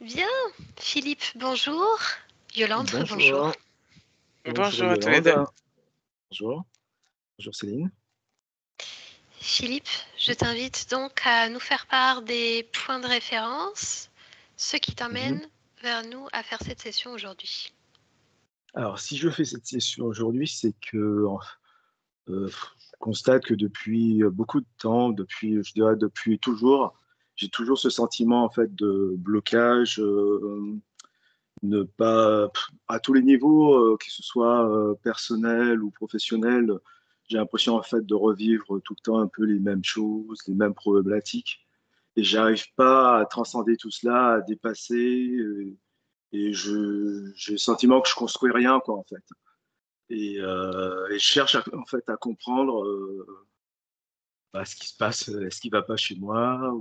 Bien, Philippe, bonjour. Yolande, bonjour. Bonjour, bonjour Bonjour à tous les deux. Yolande. Bonjour, bonjour Céline. Philippe, je t'invite donc à nous faire part des points de référence, ce qui t'amène vers nous à faire cette session aujourd'hui. Alors, si je fais cette session aujourd'hui, c'est que je constate que depuis beaucoup de temps, je dirais depuis toujours, j'ai toujours ce sentiment en fait de blocage, ne pas à tous les niveaux, que ce soit personnel ou professionnel, j'ai l'impression en fait de revivre tout le temps un peu les mêmes choses, les mêmes problématiques. Et j'arrive pas à transcender tout cela, à dépasser. Et j'ai le sentiment que je construis rien, quoi, en fait. Et je cherche en fait à comprendre ce qui se passe, ce qui va pas chez moi.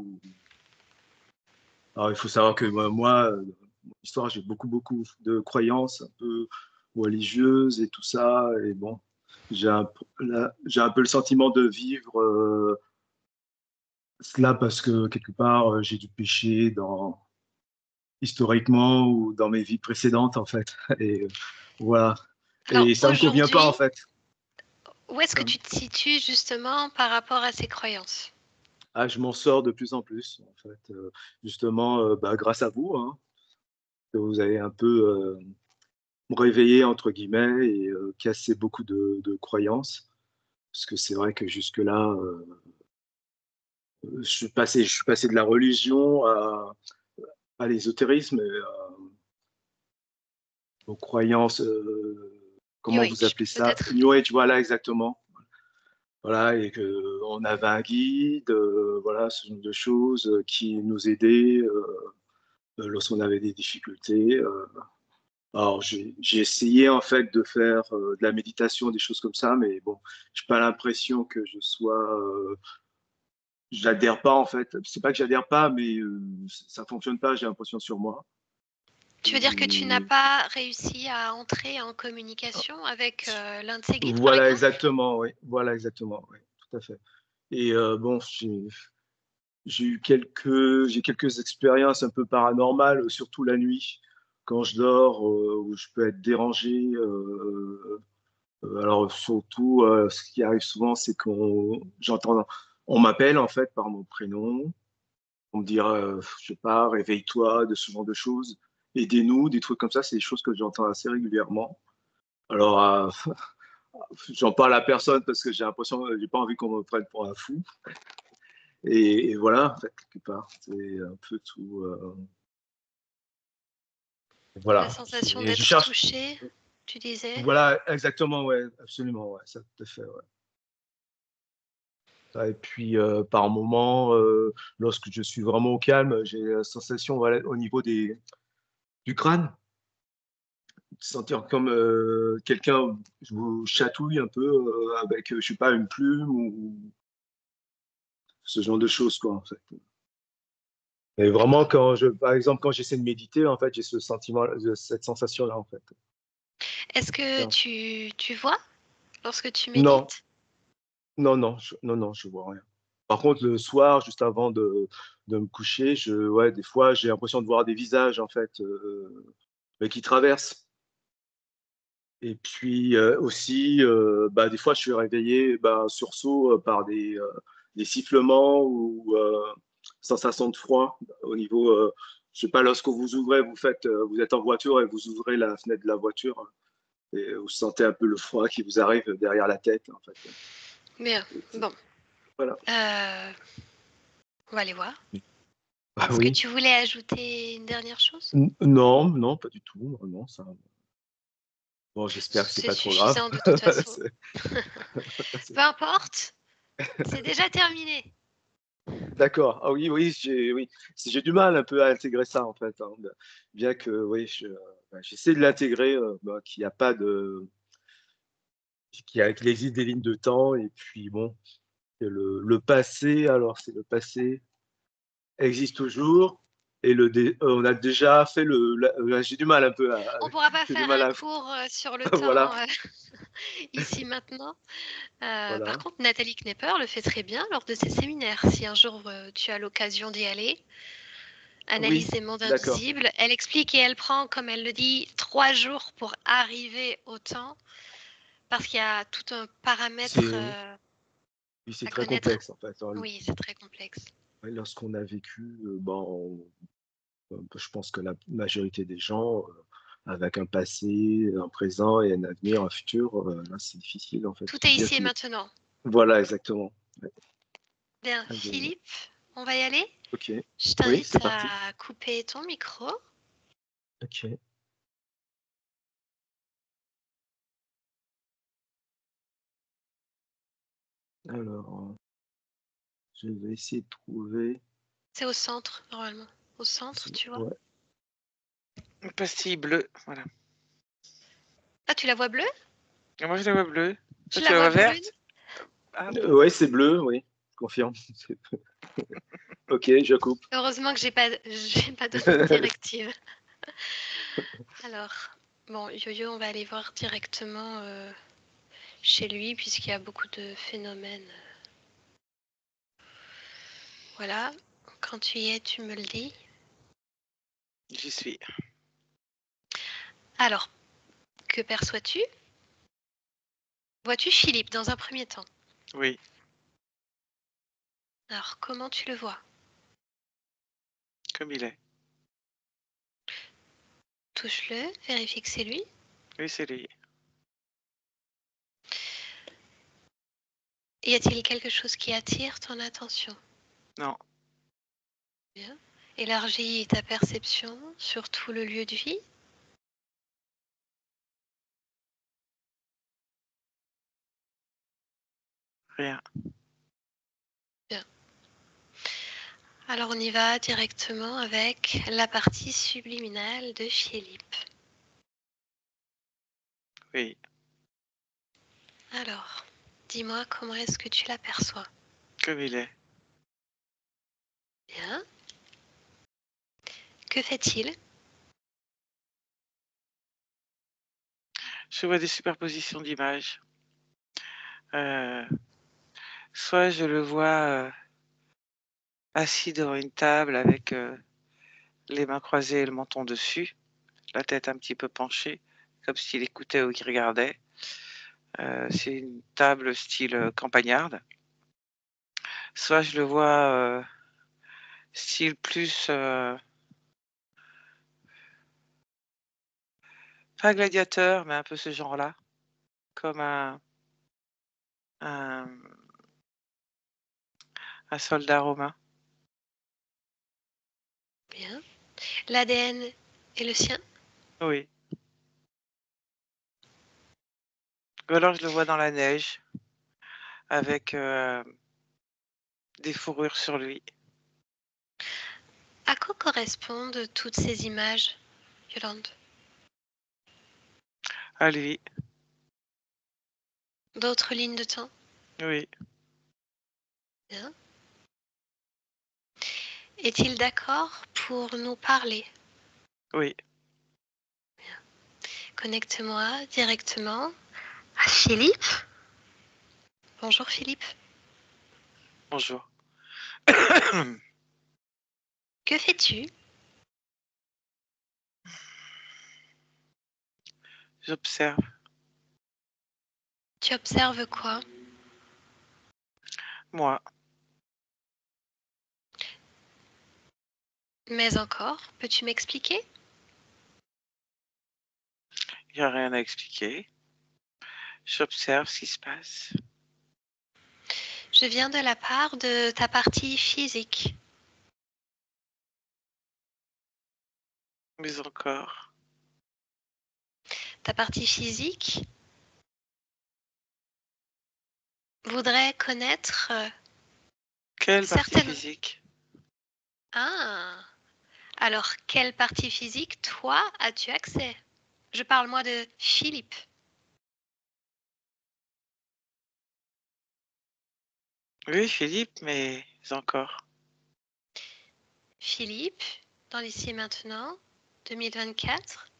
Alors, il faut savoir que moi, mon histoire, j'ai beaucoup de croyances un peu religieuses et tout ça. Et bon, j'ai un peu le sentiment de vivre cela parce que quelque part, j'ai dû pécher historiquement ou dans mes vies précédentes, en fait. Et voilà. Alors Et ça me convient pas, en aujourd'hui, fait. où est-ce que Ça me- tu te situes justement par rapport à ces croyances? je m'en sors de plus en plus, en fait. Justement, grâce à vous, hein, que vous avez un peu réveillé, entre guillemets, et cassé beaucoup de croyances. Parce que c'est vrai que jusque-là, je suis passé de la religion à l'ésotérisme, aux croyances, New comment vous Age, appelez ça? peut-être? New Age, voilà, exactement. Voilà, et qu'on avait un guide, voilà, ce genre de choses qui nous aidait lorsqu'on avait des difficultés. Alors, j'ai essayé en fait de faire de la méditation, des choses comme ça, mais bon, j'ai pas l'impression que j'adhère pas en fait. C'est pas que j'adhère pas, mais ça fonctionne pas, j'ai l'impression sur moi. Tu veux dire que tu n'as Et pas réussi à entrer en communication avec l'un de ces guides, par voilà, exemple? exactement, oui. Voilà, exactement, oui, tout à fait. Et bon, j'ai quelques expériences un peu paranormales, surtout la nuit, quand je dors, où je peux être dérangé. Alors surtout, ce qui arrive souvent, c'est on m'appelle en fait par mon prénom, on me dit, je sais pas, réveille-toi, de ce genre de choses, aidez-nous, des trucs comme ça, c'est des choses que j'entends assez régulièrement. Alors, j'en parle à personne parce que j'ai l'impression, j'ai pas envie qu'on me prenne pour un fou. Et voilà, en fait, quelque part, c'est un peu tout. La Voilà. sensation Je d'être cherche. touché, tu disais? Voilà, exactement, ouais, absolument, ouais, ça tout à fait, ouais. Et puis, par moment, lorsque je suis vraiment au calme, j'ai la sensation, voilà, au niveau du crâne, de sentir comme quelqu'un vous chatouille un peu avec, je sais pas, une plume ou ce genre de choses, quoi, en fait. Et vraiment, D'accord. par exemple, quand j'essaie de méditer, en fait, j'ai ce sentiment, cette sensation-là, en fait. Est-ce que Ça. tu vois lorsque tu Non, médites? non, je vois rien. Par contre, le soir, juste avant de me coucher, ouais, des fois, j'ai l'impression de voir des visages, en fait, mais qui traversent. Et puis aussi, des fois, je suis réveillé, sursaut par des sifflements ou sensations de froid au niveau, je sais pas, lorsque vous ouvrez, vous êtes en voiture et vous ouvrez la fenêtre de la voiture et vous sentez un peu le froid qui vous arrive derrière la tête, en fait. Bien, bon, Voilà. on va aller voir. Ah Est-ce que oui. tu voulais ajouter une dernière chose? Non, non, pas du tout. Non, ça. Bon, j'espère que c'est C'est pas trop grave. suffisant de toute façon. C'est- Peu importe, c'est déjà terminé. D'accord. Ah oui, oui. J'ai du mal un peu à intégrer ça en fait, hein. Bien que oui, j'essaie de l'intégrer, qu'il n'y a pas de, qu'il existe des lignes de temps et puis bon, que le passé, alors c'est le passé existe toujours et on a déjà fait j'ai du mal un peu On ne pourra pas j'ai du faire mal un à, cours sur le voilà, temps ici maintenant. Par voilà. contre, Nathalie Knepper le fait très bien lors de ses séminaires. Si un jour tu as l'occasion d'y aller, Analyse Oui, des mondes d'accord. invisibles. Elle explique et elle prend, comme elle le dit, 3 jours pour arriver au temps, parce qu'il y a tout un paramètre Oui, c'est à très connaître. complexe en fait, hein. Oui, c'est très complexe. Ouais, lorsqu'on a vécu, je pense que la majorité des gens, avec un passé, un présent et un avenir, un futur, là, c'est difficile en fait Tout de est dire ici et tout. maintenant. Voilà, exactement. Ouais. Bien, Allez, Philippe, on va y aller? OK. Je Oui, t'invite c'est parti. à couper ton micro. OK. Alors, je vais essayer de trouver C'est au centre, normalement. Au centre, tu vois. ouais. Une pastille bleue, voilà. Ah, tu la vois bleue? Et moi, je la vois bleue. Tu Toi, la tu la vois vois brune? verte? Ah, Ouais, c'est bleu, oui, je confirme. OK, je coupe. Heureusement que j'ai pas donné de directive. Alors, bon, Yo-Yo, on va aller voir directement chez lui, puisqu'il y a beaucoup de phénomènes. Voilà. Quand tu y es, tu me le dis. j'y suis. Alors, que perçois-tu? Vois-tu Philippe dans un premier temps? Oui, Alors, comment tu le vois? comme il est. Touche-le, vérifie que c'est lui. Oui, c'est lui. Y a-t-il quelque chose qui attire ton attention? Non, Bien. Élargis ta perception sur tout le lieu de vie. rien. Bien. Alors on y va directement avec la partie subliminale de Philippe. Oui, Alors, dis-moi comment est-ce que tu l'aperçois? comme il est. Bien. Que fait-il? Je vois des superpositions d'images. Soit je le vois assis devant une table avec les mains croisées et le menton dessus, la tête un petit peu penchée, comme s'il écoutait ou qu'il regardait. C'est une table style campagnarde. Soit je le vois style plus, pas gladiateur, mais un peu ce genre-là, comme un, un soldat romain. Bien. L'ADN est le sien? Oui. Ou alors je le vois dans la neige, avec des fourrures sur lui. À quoi correspondent toutes ces images, Yolande? À lui, D'autres lignes de temps? oui, Bien. Est-il d'accord pour nous parler? oui. Connecte-moi directement à Philippe. Bonjour Philippe. Bonjour. Que fais-tu? J'observe. Tu observes quoi? Moi, Mais encore, peux-tu m'expliquer? il n'y a rien à expliquer. J'observe ce qui se passe. Je viens de la part de ta partie physique. Mais encore. Ta partie physique voudrait connaître Quelle partie certaines... physique? Ah, alors quelle partie physique, toi, as-tu accès? Je parle moi de Philippe. Oui, Philippe, mais encore. Philippe, dans l'ici et maintenant, 2024.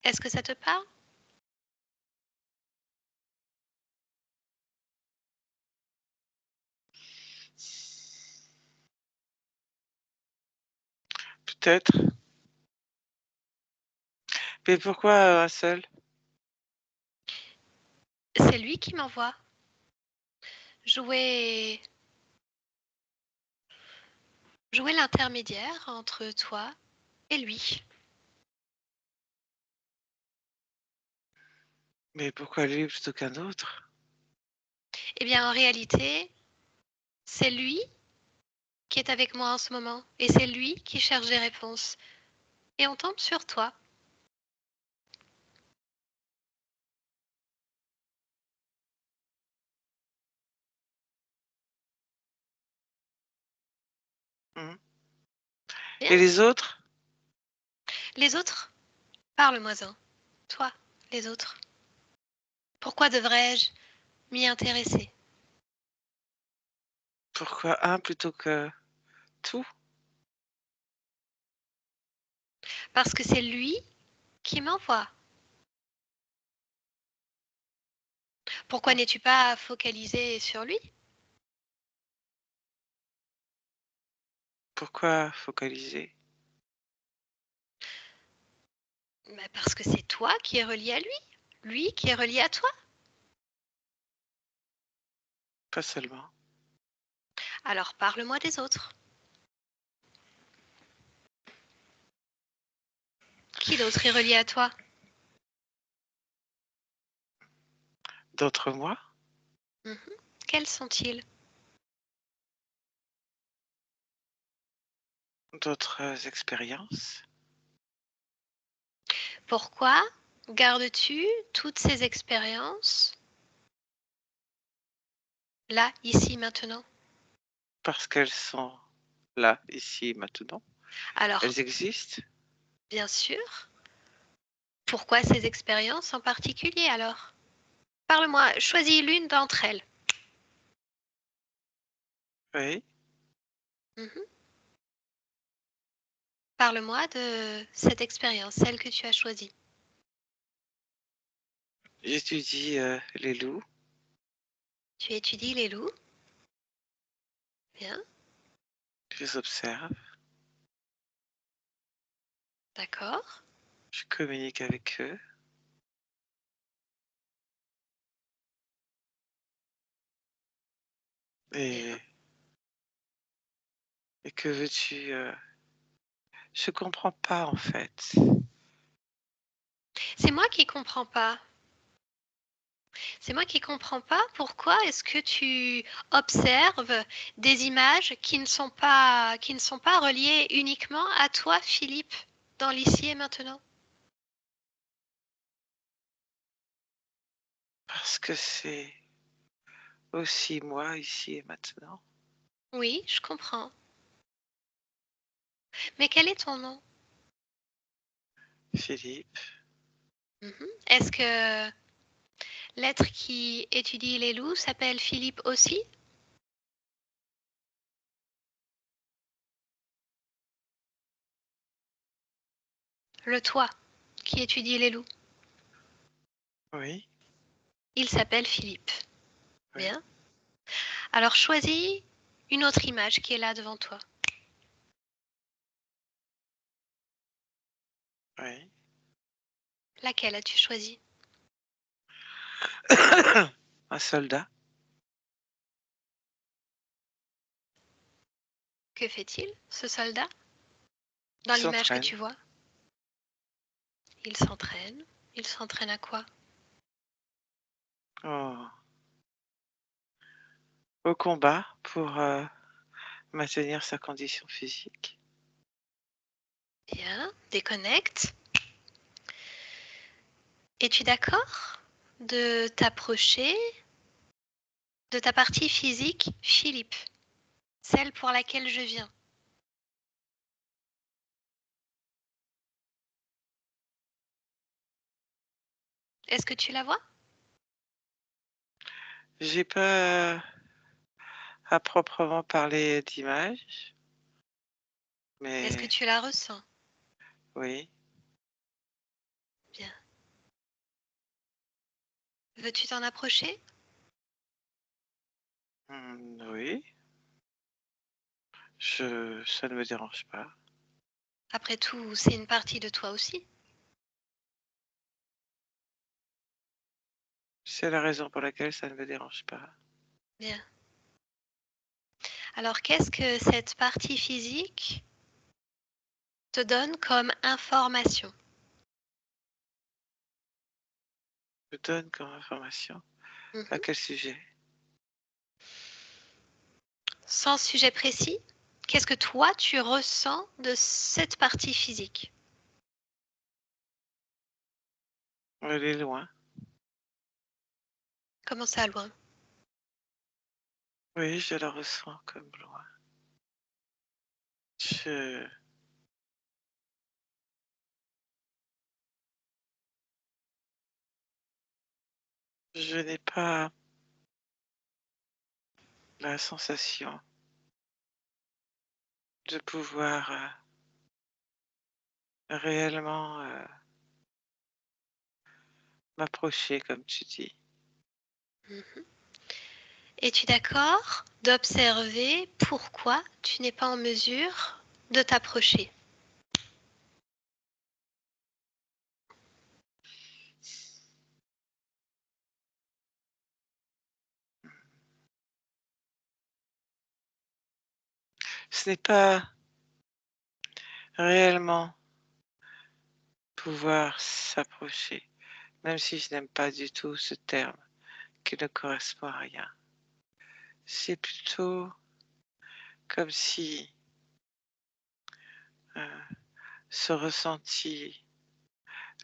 Est-ce que ça te parle? Peut-être. Mais pourquoi un seul? C'est lui qui m'envoie. Jouer l'intermédiaire entre toi et lui. Mais pourquoi lui plutôt qu'un autre? Eh bien, en réalité, c'est lui qui est avec moi en ce moment. Et c'est lui qui cherche des réponses. Et on tombe sur toi. Mhm. Bien. Et les autres? Les autres, parle-moi-en. Toi, les autres. Pourquoi devrais-je m'y intéresser? Pourquoi un plutôt que tout? Parce que c'est lui qui m'envoie. Pourquoi Mhm. n'es-tu pas focalisé sur lui? Pourquoi focaliser? Parce que c'est toi qui es relié à lui qui est relié à toi. Pas seulement. Alors parle-moi des autres. Qui d'autre est relié à toi? D'autres moi? Mhm. Quels sont-ils? D'autres expériences? Pourquoi gardes-tu toutes ces expériences là, ici, maintenant? Parce qu'elles sont là, ici, maintenant. Alors, Elles existent. bien sûr, pourquoi ces expériences en particulier alors? Parle-moi, choisis l'une d'entre elles. Oui. Mhm. Parle-moi de cette expérience, celle que tu as choisie. J'étudie les loups. Tu étudies les loups. Bien, Je les observe. d'accord. Je communique avec eux. Bien. Et que veux-tu Je comprends pas en fait. C'est moi qui comprends pas. C'est moi qui comprends pas pourquoi est-ce que tu observes des images qui ne sont pas reliées uniquement à toi, Philippe, dans l'ici et maintenant. Parce que c'est aussi moi ici et maintenant. Oui, je comprends. Mais quel est ton nom? Philippe. Mhm. Est-ce que l'être qui étudie les loups s'appelle Philippe aussi? Le toi qui étudie les loups, Oui. il s'appelle Philippe. Oui. Bien. Alors choisis une autre image qui est là devant toi. Oui. Laquelle as-tu choisi? Un soldat. Que fait-il, ce soldat, dans Il l'image que s'entraîne tu vois? Il s'entraîne. Il s'entraîne à quoi? au combat pour maintenir sa condition physique. Bien, déconnecte. Es-tu d'accord de t'approcher de ta partie physique, Philippe, celle pour laquelle je viens? Est-ce que tu la vois? J'ai pas à proprement parler d'image, Est-ce que mais tu la ressens? oui. Bien. Veux-tu t'en approcher? Oui. Ça ne me dérange pas. Après tout, c'est une partie de toi aussi. C'est la raison pour laquelle ça ne me dérange pas. Bien. Alors, qu'est-ce que cette partie physique te donne comme information? Je donne comme information. Mhm. À quel sujet? Sans sujet précis, qu'est-ce que toi tu ressens de cette partie physique? Elle est loin. Comment ça, loin? Oui, je la ressens comme loin. Je n'ai pas la sensation de pouvoir réellement m'approcher, comme tu dis. Mhm. Es-tu d'accord d'observer pourquoi tu n'es pas en mesure de t'approcher? Ce n'est pas réellement pouvoir s'approcher, même si je n'aime pas du tout ce terme qui ne correspond à rien. C'est plutôt comme si ce ressenti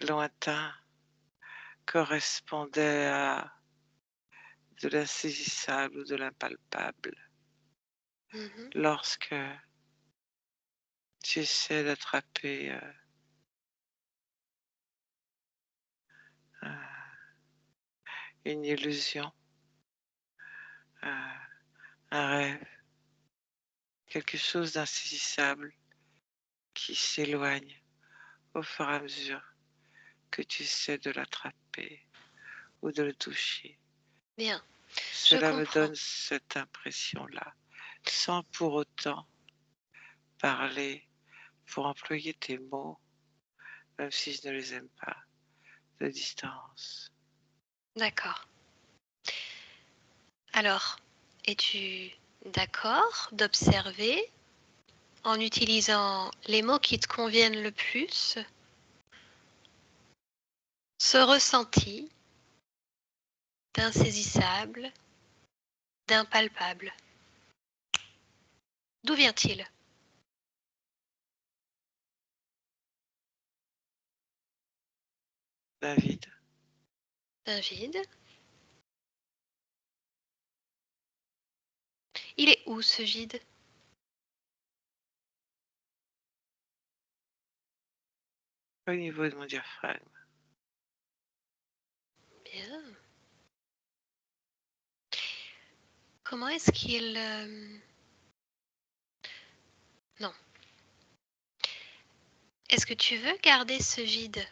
lointain correspondait à de l'insaisissable ou de l'impalpable. Mhm. Lorsque j'essaie d'attraper une illusion, un rêve, quelque chose d'insaisissable qui s'éloigne au fur et à mesure que tu essaies de l'attraper ou de le toucher. Bien, je Cela me comprends. donne cette impression-là, sans pour autant parler, pour employer tes mots, même si je ne les aime pas, de distance. D'accord. Alors, es-tu d'accord d'observer en utilisant les mots qui te conviennent le plus ce ressenti d'insaisissable, d'impalpable? D'où vient-il? David, D'un vide. Il est où ce vide? au niveau de mon diaphragme, Bien. Comment est-ce qu'il... Non. Est-ce que tu veux garder ce vide?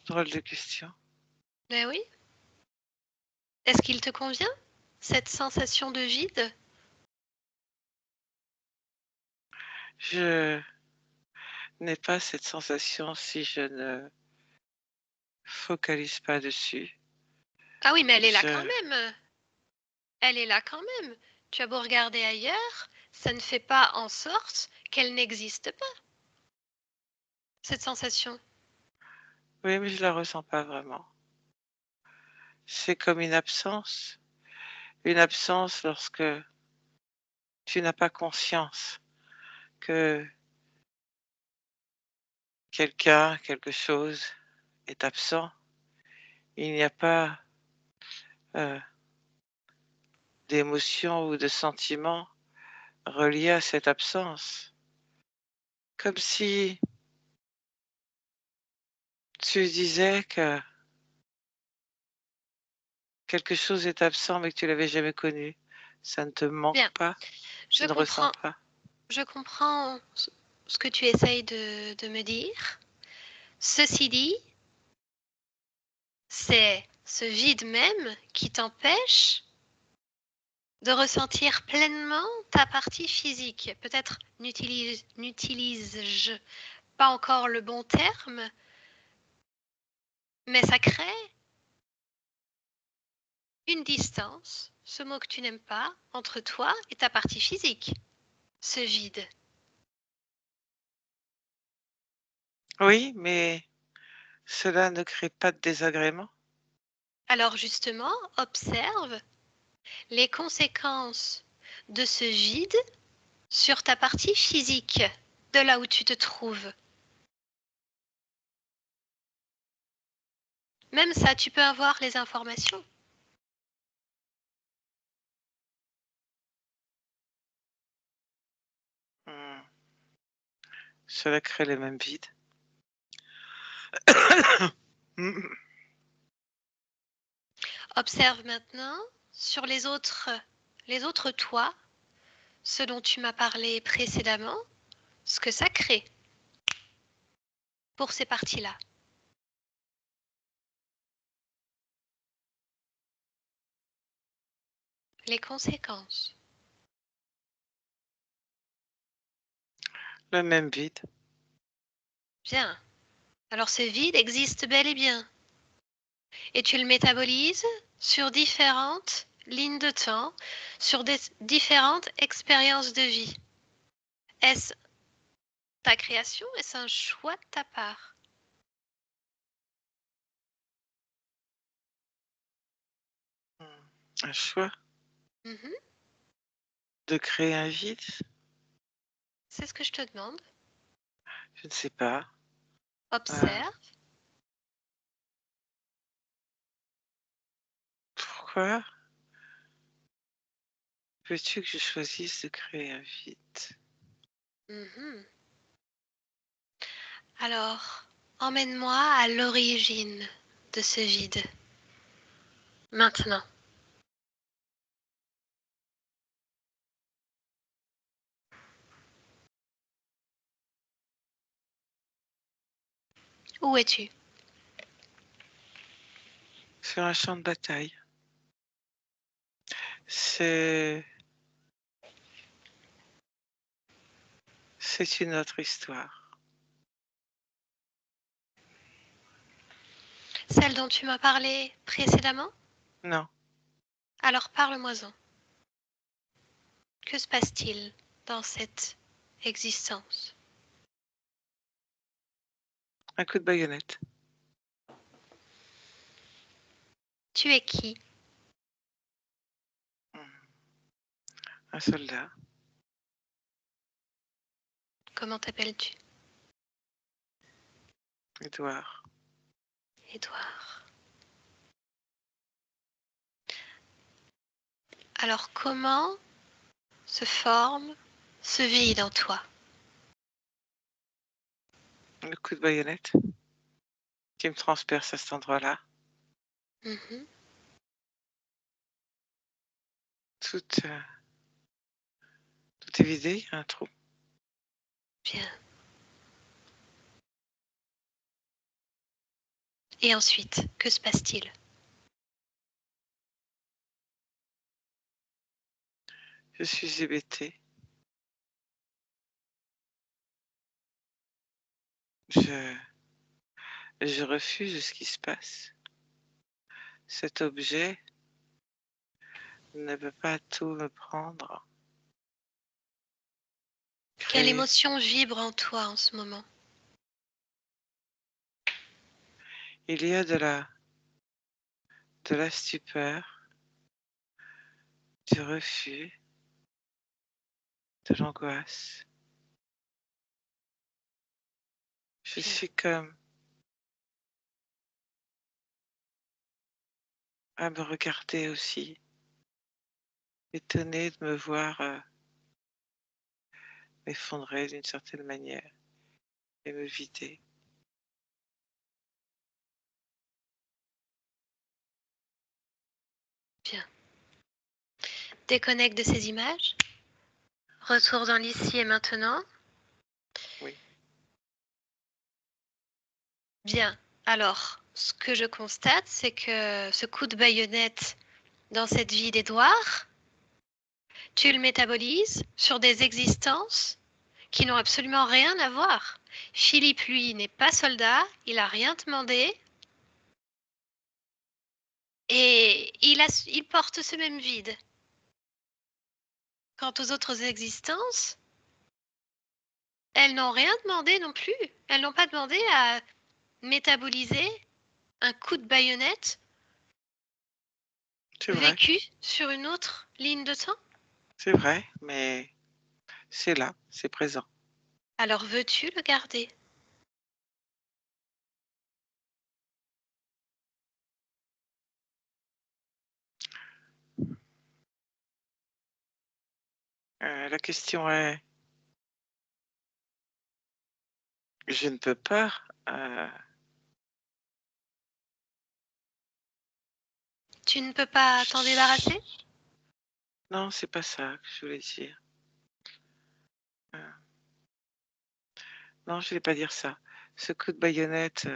drôle de question. Ben oui. Est-ce qu'il te convient, cette sensation de vide? Je n'ai pas cette sensation si je ne focalise pas dessus. Ah oui, mais elle est là quand Je, même. Elle est là quand même. Tu as beau regarder ailleurs, ça ne fait pas en sorte qu'elle n'existe pas, cette sensation. oui, mais je la ressens pas vraiment. C'est comme une absence lorsque tu n'as pas conscience que quelqu'un, quelque chose est absent. Il n'y a pas d'émotion ou de sentiment relié à cette absence. Comme si tu disais que quelque chose est absent mais que tu l'avais jamais connu. Ça ne te manque Bien, pas, tu je ne ressens comprends. pas. Je comprends ce que tu essayes de me dire. Ceci dit, c'est ce vide même qui t'empêche de ressentir pleinement ta partie physique. Peut-être n'utilise-je pas encore le bon terme, mais ça crée une distance, ce mot que tu n'aimes pas, entre toi et ta partie physique, ce vide. Oui, mais cela ne crée pas de désagrément. Alors justement, observe les conséquences de ce vide sur ta partie physique, de là où tu te trouves. Même ça, tu peux avoir les informations. Cela crée le même vide. Observe maintenant sur les autres toits, ce dont tu m'as parlé précédemment, ce que ça crée pour ces parties-là. Les conséquences. Le même vide. Bien. Alors ce vide existe bel et bien. Et tu le métabolises sur différentes lignes de temps, sur différentes expériences de vie. Est-ce ta création? Est-ce un choix de ta part? Un choix Mhm. de créer un vide? C'est ce que je te demande. Je ne sais pas. Observe. Pourquoi veux-tu que je choisisse de créer un vide? Mhm. Alors, emmène-moi à l'origine de ce vide. Maintenant. Où es-tu? Sur un champ de bataille. C'est une autre histoire. Celle dont tu m'as parlé précédemment? Non. Alors parle-moi-en. Que se passe-t-il dans cette existence? Un coup de baïonnette. Tu es qui? Un soldat. Comment t'appelles-tu? Édouard. Édouard. Alors comment se forme ce vide en toi? Le coup de baïonnette qui me transperce à cet endroit-là. Mhm. Tout est vidé, il y a un trou. Bien. Et ensuite, que se passe-t-il? Je suis hébété. Je refuse ce qui se passe. Cet objet ne peut pas tout me prendre. Quelle Créer. émotion vibre en toi en ce moment? Il y a de la stupeur, du refus, de l'angoisse. Je Bien. suis comme à me regarder aussi, étonnée de me voir m'effondrer d'une certaine manière et me vider. Bien. Déconnecte de ces images. Retour dans l'ici et maintenant. Oui. Bien. Alors, ce que je constate, c'est que ce coup de baïonnette dans cette vie d'Édouard Tu le métabolises sur des existences qui n'ont absolument rien à voir. Philippe, lui, n'est pas soldat, il n'a rien demandé. Et il porte ce même vide. Quant aux autres existences, elles n'ont rien demandé non plus. Elles n'ont pas demandé à métaboliser un coup de baïonnette C'est vrai, vécu sur une autre ligne de temps. c'est vrai, mais c'est là, c'est présent. Alors veux-tu le garder? La question est, je ne peux pas. Tu ne peux pas t'en débarrasser? Non, c'est pas ça que je voulais dire. Non, je ne vais pas dire ça. Ce coup de baïonnette,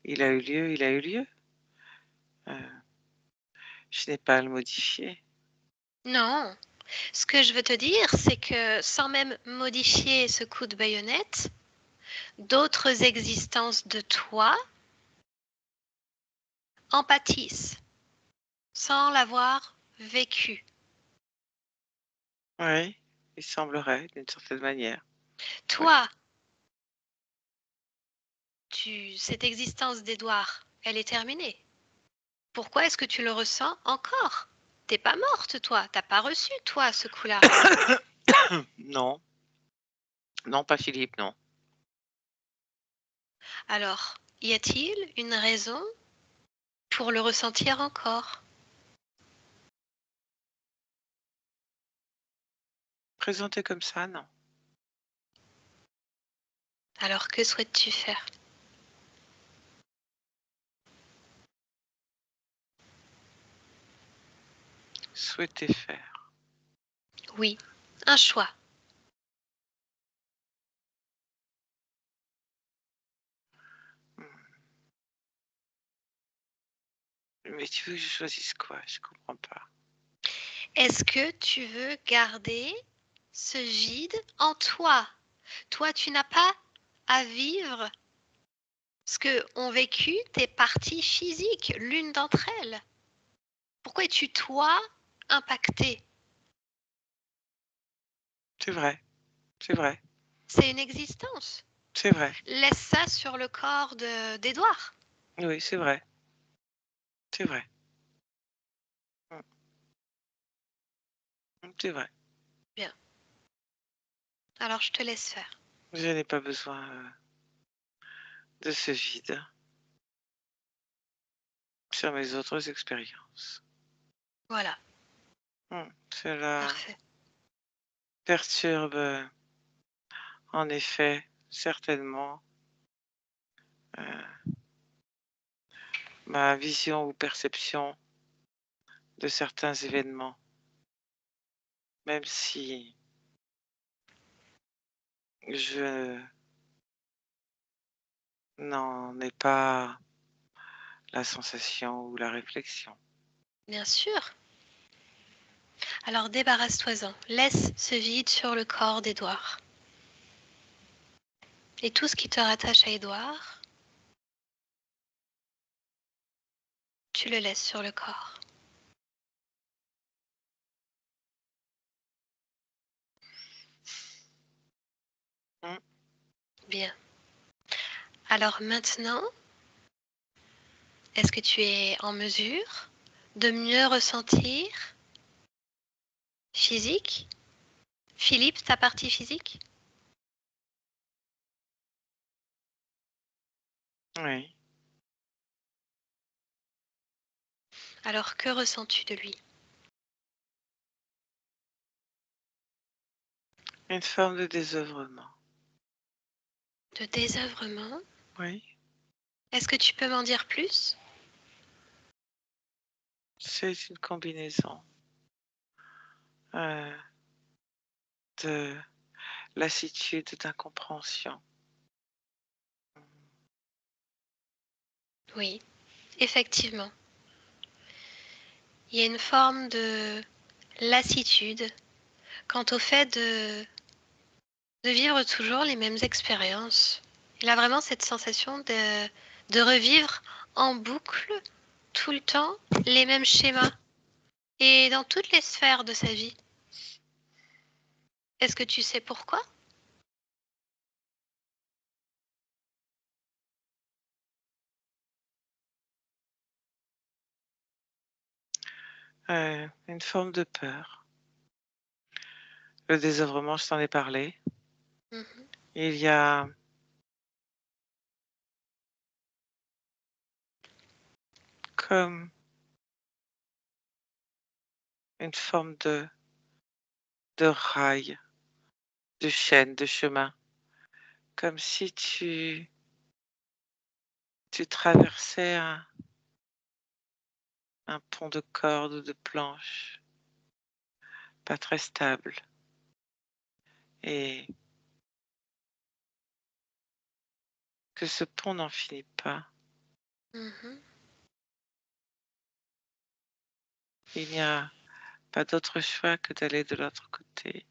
il a eu lieu, il a eu lieu. Je n'ai pas à le modifier. Non. Ce que je veux te dire, c'est que sans même modifier ce coup de baïonnette, d'autres existences de toi en pâtissent sans l'avoir vécu. Oui, il semblerait, d'une certaine manière. Toi, cette existence d'Édouard, elle est terminée. Pourquoi est-ce que tu le ressens encore? T'es pas morte, toi. T'as pas reçu, toi, ce coup-là. Non. Non, pas Philippe, non. Alors, y a-t-il une raison pour le ressentir encore? Présenté comme ça, non. Alors, que souhaites-tu faire? Souhaiter faire. Oui, un choix. Mais tu veux que je choisisse quoi? Je comprends pas. Est-ce que tu veux garder ce vide en toi? Toi, tu n'as pas à vivre ce que ont vécu tes parties physiques, l'une d'entre elles. Pourquoi es-tu, toi, impacté? C'est vrai, c'est vrai, C'est une existence. c'est vrai. Laisse ça sur le corps d'Édouard. Oui, c'est vrai. C'est vrai. C'est vrai. Bien. Alors, je te laisse faire. Je n'ai pas besoin de ce vide sur mes autres expériences. Voilà. Cela Parfait. perturbe en effet certainement ma vision ou perception de certains événements, même si je n'en ai pas la sensation ou la réflexion. Bien sûr. Alors, débarrasse-toi-en. Laisse ce vide sur le corps d'Édouard. Et tout ce qui te rattache à Édouard, tu le laisses sur le corps. Mm. Bien. Alors maintenant, est-ce que tu es en mesure de mieux ressentir physique, Philippe, ta partie physique? Oui, Alors que ressens-tu de lui? une forme de désœuvrement. De désœuvrement? Oui, Est-ce que tu peux m'en dire plus? c'est une combinaison euh, de lassitude, d'incompréhension. Oui, effectivement. Il y a une forme de lassitude quant au fait de vivre toujours les mêmes expériences. Il a vraiment cette sensation de revivre en boucle tout le temps les mêmes schémas et dans toutes les sphères de sa vie. Est-ce que tu sais pourquoi? Une forme de peur. Le désœuvrement, je t'en ai parlé. Mhm. Il y a comme une forme de rail, de chaîne, de chemin, comme si tu traversais un pont de cordes ou de planches, pas très stable. Et que ce pont n'en finit pas. Mhm. Il n'y a pas d'autre choix que d'aller de l'autre côté.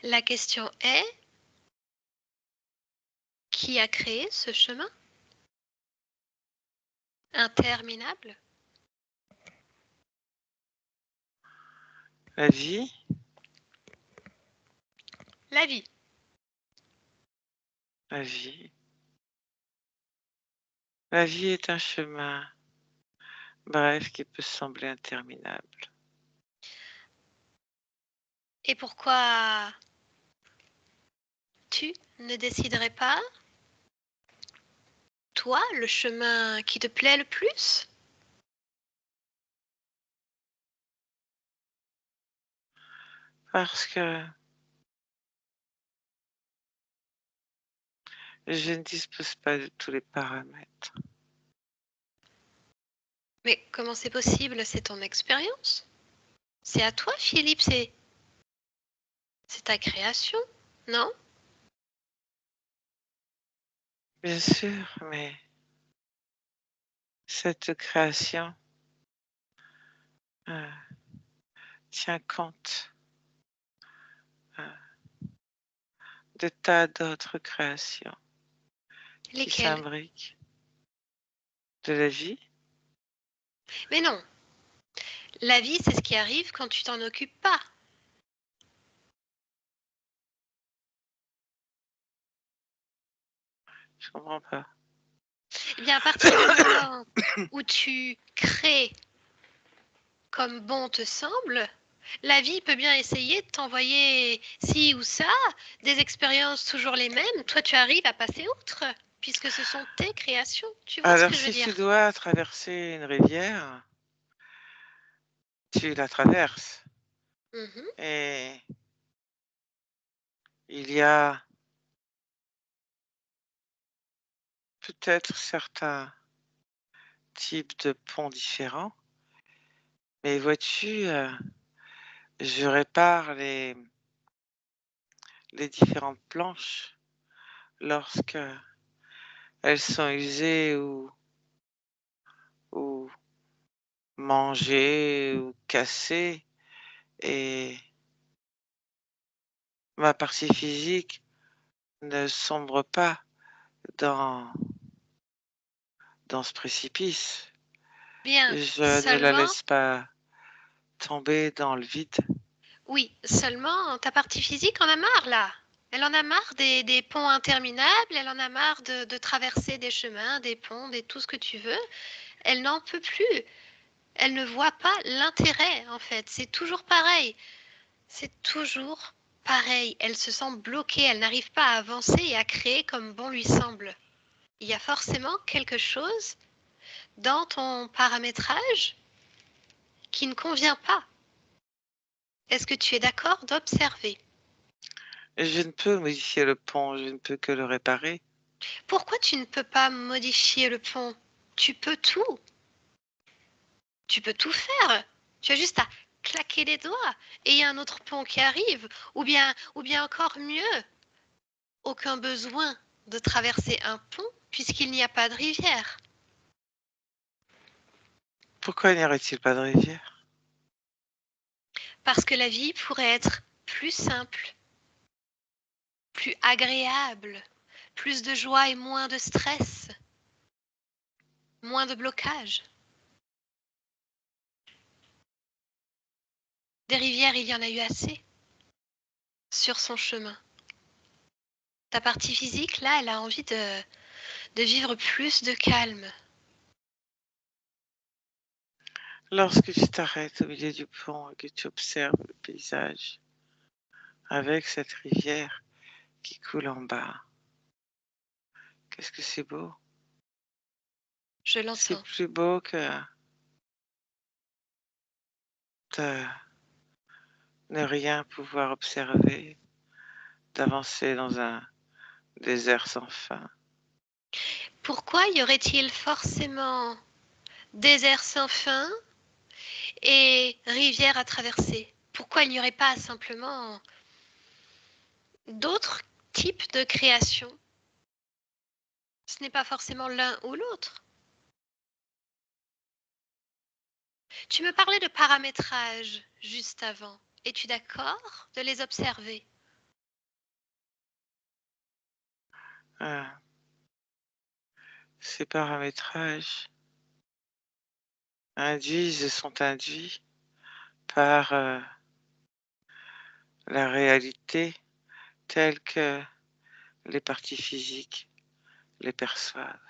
La question est, qui a créé ce chemin interminable? La vie, La vie. la vie. La vie est un chemin, bref, qui peut sembler interminable. Et pourquoi tu ne déciderais pas, toi, le chemin qui te plaît le plus? Parce que je ne dispose pas de tous les paramètres. Mais comment c'est possible? C'est ton expérience. C'est à toi, Philippe, c'est ta création, non? Bien sûr, mais cette création tient compte de tas d'autres créations qui Lesquels? s'imbriquent. De la vie, Mais non, la vie, c'est ce qui arrive quand tu t'en occupes pas. je comprends pas. Eh bien, à partir du moment où tu crées comme bon te semble, la vie peut bien essayer de t'envoyer ci ou ça, des expériences toujours les mêmes. Toi, tu arrives à passer outre, puisque ce sont tes créations. Tu vois ce Alors, que je veux si tu dire? dois traverser une rivière, tu la traverses. Mhm. Et il y a peut-être certains types de ponts différents, mais vois-tu, je répare les différentes planches lorsque elles sont usées ou mangées ou cassées, et ma partie physique ne sombre pas dans ce précipice. Bien, Je ne la seulement, laisse pas tomber dans le vide. oui, seulement ta partie physique en a marre là. Elle en a marre des ponts interminables, elle en a marre de traverser des chemins, des ponts, tout ce que tu veux. Elle n'en peut plus. Elle ne voit pas l'intérêt en fait. C'est toujours pareil. C'est toujours pareil. Elle se sent bloquée. Elle n'arrive pas à avancer et à créer comme bon lui semble. Il y a forcément quelque chose dans ton paramétrage qui ne convient pas. Est-ce que tu es d'accord d'observer? Je ne peux modifier le pont, je ne peux que le réparer. Pourquoi tu ne peux pas modifier le pont? Tu peux tout. Tu peux tout faire. Tu as juste à claquer les doigts et il y a un autre pont qui arrive. Ou bien encore mieux, aucun besoin de traverser un pont puisqu'il n'y a pas de rivière. Pourquoi n'y aurait-il pas de rivière? Parce que la vie pourrait être plus simple, plus agréable, plus de joie et moins de stress, moins de blocage. Des rivières, il y en a eu assez sur son chemin. Ta partie physique, là, elle a envie de vivre plus de calme. Lorsque tu t'arrêtes au milieu du pont et que tu observes le paysage avec cette rivière qui coule en bas, qu'est-ce que c'est beau? Je C'est l'entends. plus beau que de ne rien pouvoir observer, d'avancer dans un désert sans fin. Pourquoi y aurait-il forcément désert sans fin et rivière à traverser? Pourquoi il n'y aurait pas simplement d'autres types de créations? Ce n'est pas forcément l'un ou l'autre. Tu me parlais de paramétrage juste avant. Es-tu d'accord de les observer? Ces paramétrages sont induits par la réalité telle que les parties physiques les perçoivent.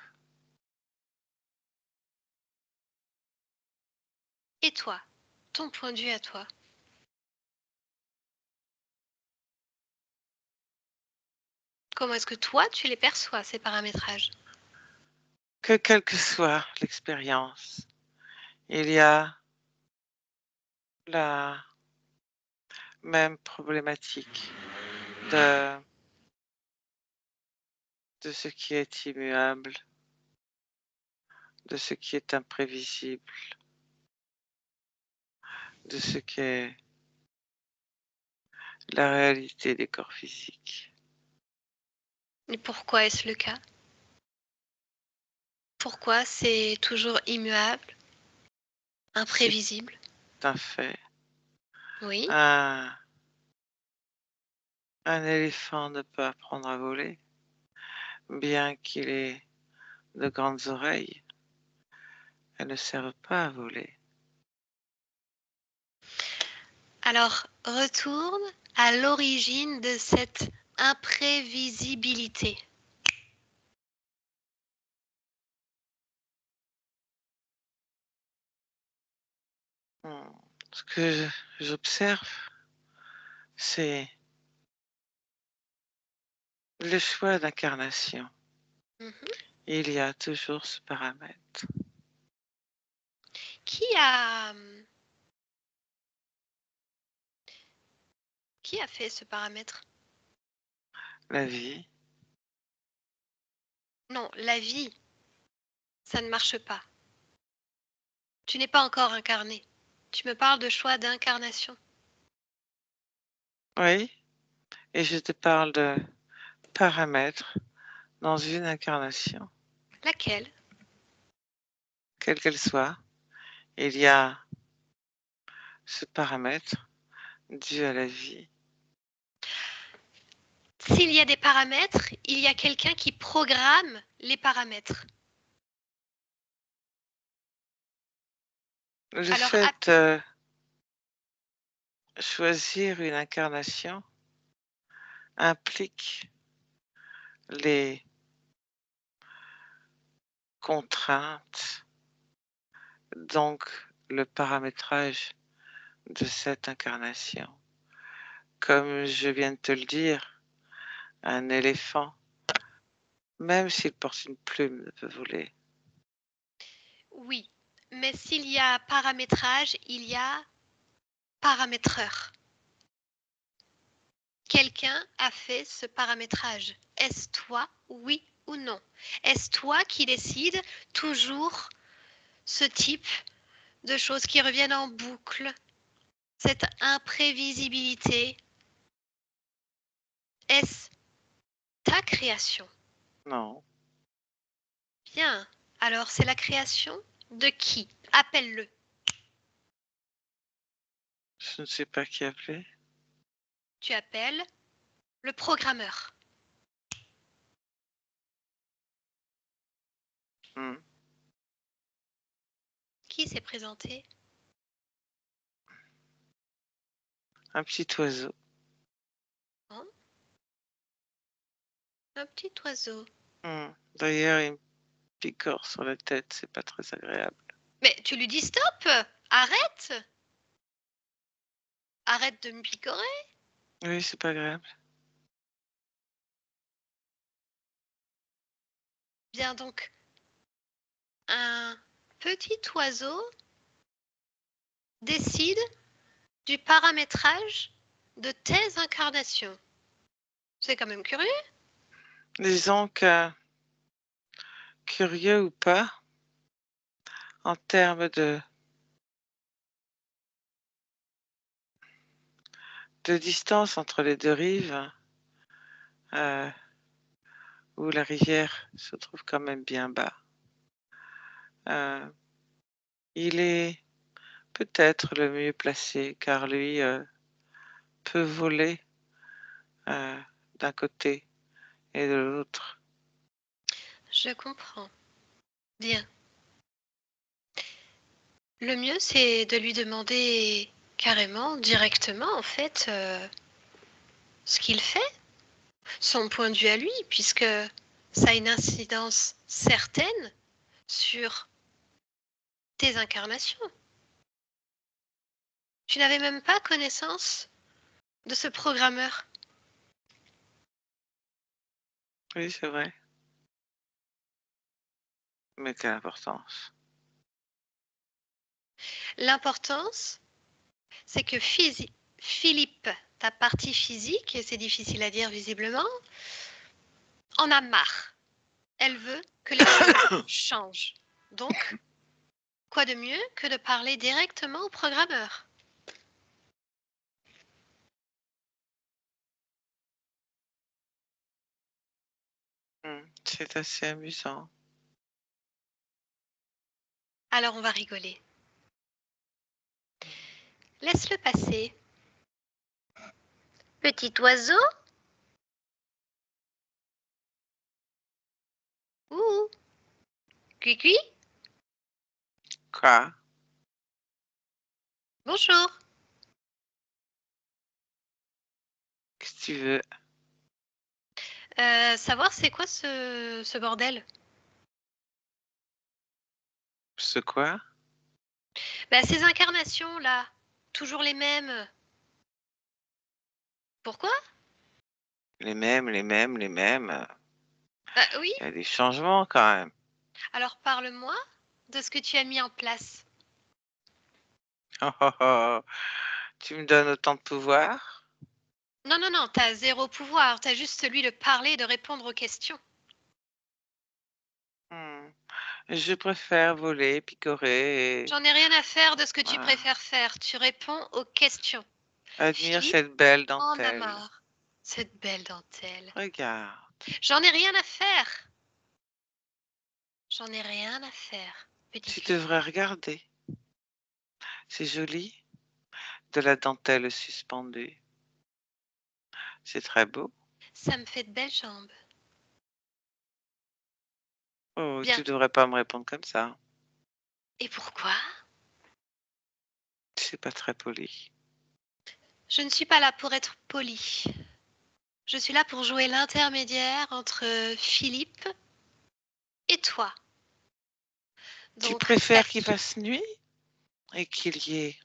Et toi, ton point de vue à toi? Comment est-ce que toi, tu les perçois, ces paramétrages? Que quelle que soit l'expérience, il y a la même problématique de ce qui est immuable, de ce qui est imprévisible, de ce qui est la réalité des corps physiques. Et pourquoi est-ce le cas? Pourquoi c'est toujours immuable, C'est imprévisible? un fait. Oui, Un éléphant ne peut apprendre à voler, bien qu'il ait de grandes oreilles. Elles ne servent pas à voler. alors retourne à l'origine de cette imprévisibilité. Ce que j'observe, c'est le choix d'incarnation. Mhm. Il y a toujours ce paramètre. Qui a, qui a fait ce paramètre? La vie, Non, la vie, ça ne marche pas. Tu n'es pas encore incarné. Tu me parles de choix d'incarnation. oui, et je te parle de paramètres dans une incarnation, Laquelle? quelle qu'elle soit. Il y a ce paramètre dû à la vie. S'il y a des paramètres, il y a quelqu'un qui programme les paramètres. Le Alors, fait de choisir une incarnation implique les contraintes, donc le paramétrage de cette incarnation. Comme je viens de te le dire, un éléphant, même s'il porte une plume, ne peut voler. oui, mais s'il y a paramétrage, il y a paramétreur. Quelqu'un a fait ce paramétrage. Est-ce toi, oui ou non? Est-ce toi qui décides toujours ce type de choses qui reviennent en boucle, cette imprévisibilité? Est-ce ta création? Non, Bien. Alors, c'est la création de qui? Appelle-le. Je ne sais pas qui appeler. Tu appelles le programmeur. Hmm. Qui s'est présenté? Un petit oiseau. Un petit oiseau. D'ailleurs, il me picore sur la tête, c'est pas très agréable. Mais tu lui dis stop! Arrête! Arrête de me picorer! Oui, c'est pas agréable. Bien donc, un petit oiseau décide du paramétrage de tes incarnations. C'est quand même curieux. Disons que, curieux ou pas, en termes de distance entre les deux rives, où la rivière se trouve quand même bien bas, il est peut-être le mieux placé, car lui peut voler d'un côté et de l'autre. Je comprends. Bien. Le mieux, c'est de lui demander carrément, directement, en fait, ce qu'il fait, son point de vue à lui, puisque ça a une incidence certaine sur tes incarnations. Tu n'avais même pas connaissance de ce programmeur. Oui, c'est vrai. Mais quelle importance. L'importance, c'est que Philippe, ta partie physique, et c'est difficile à dire visiblement, en a marre. Elle veut que les choses changent. Donc, quoi de mieux que de parler directement au programmeur? C'est assez amusant. Alors on va rigoler. Laisse-le passer. Petit oiseau? Ouh! Cui-cui? Quoi? Bonjour. Qu'est-ce que tu veux? Savoir c'est quoi ce bordel? Ce quoi? Bah, ces incarnations là, toujours les mêmes. Pourquoi? Les mêmes, les mêmes, les mêmes. Bah oui. Il y a des changements quand même. Alors parle-moi de ce que tu as mis en place. Oh, oh, oh. Tu me donnes autant de pouvoir? Non, non, non, t'as zéro pouvoir. T'as juste celui de parler et de répondre aux questions. Je préfère voler, picorer et J'en ai rien à faire de ce que tu voilà. préfères faire. Tu réponds aux questions. Admire Philippe cette belle en a dentelle. marre. Cette belle dentelle. Regarde. J'en ai rien à faire. J'en ai rien à faire, petit Tu Philippe. devrais regarder. C'est joli. De la dentelle suspendue. C'est très beau. Ça me fait de belles jambes. Oh, Bien. tu devrais pas me répondre comme ça. Et pourquoi? C'est pas très poli. Je ne suis pas là pour être polie. Je suis là pour jouer l'intermédiaire entre Philippe et toi. Tu Donc, préfères qu'il fasse nuit et qu'il y ait,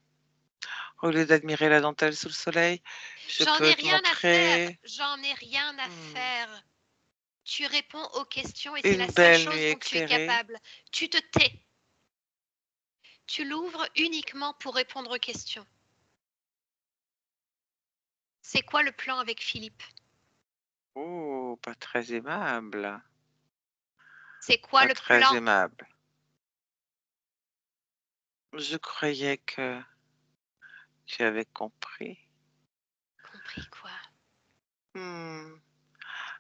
au lieu d'admirer la dentelle sous le soleil, je j'en ai peux te rien à faire. montrer J'en ai rien à faire. Tu réponds aux questions et c'est la une seule belle nuit chose dont tu es éclairée. capable. Tu te tais. Tu l'ouvres uniquement pour répondre aux questions. C'est quoi le plan avec Philippe? Oh, pas très aimable. C'est quoi Pas le très plan? aimable. Je croyais que tu avais compris. Compris quoi?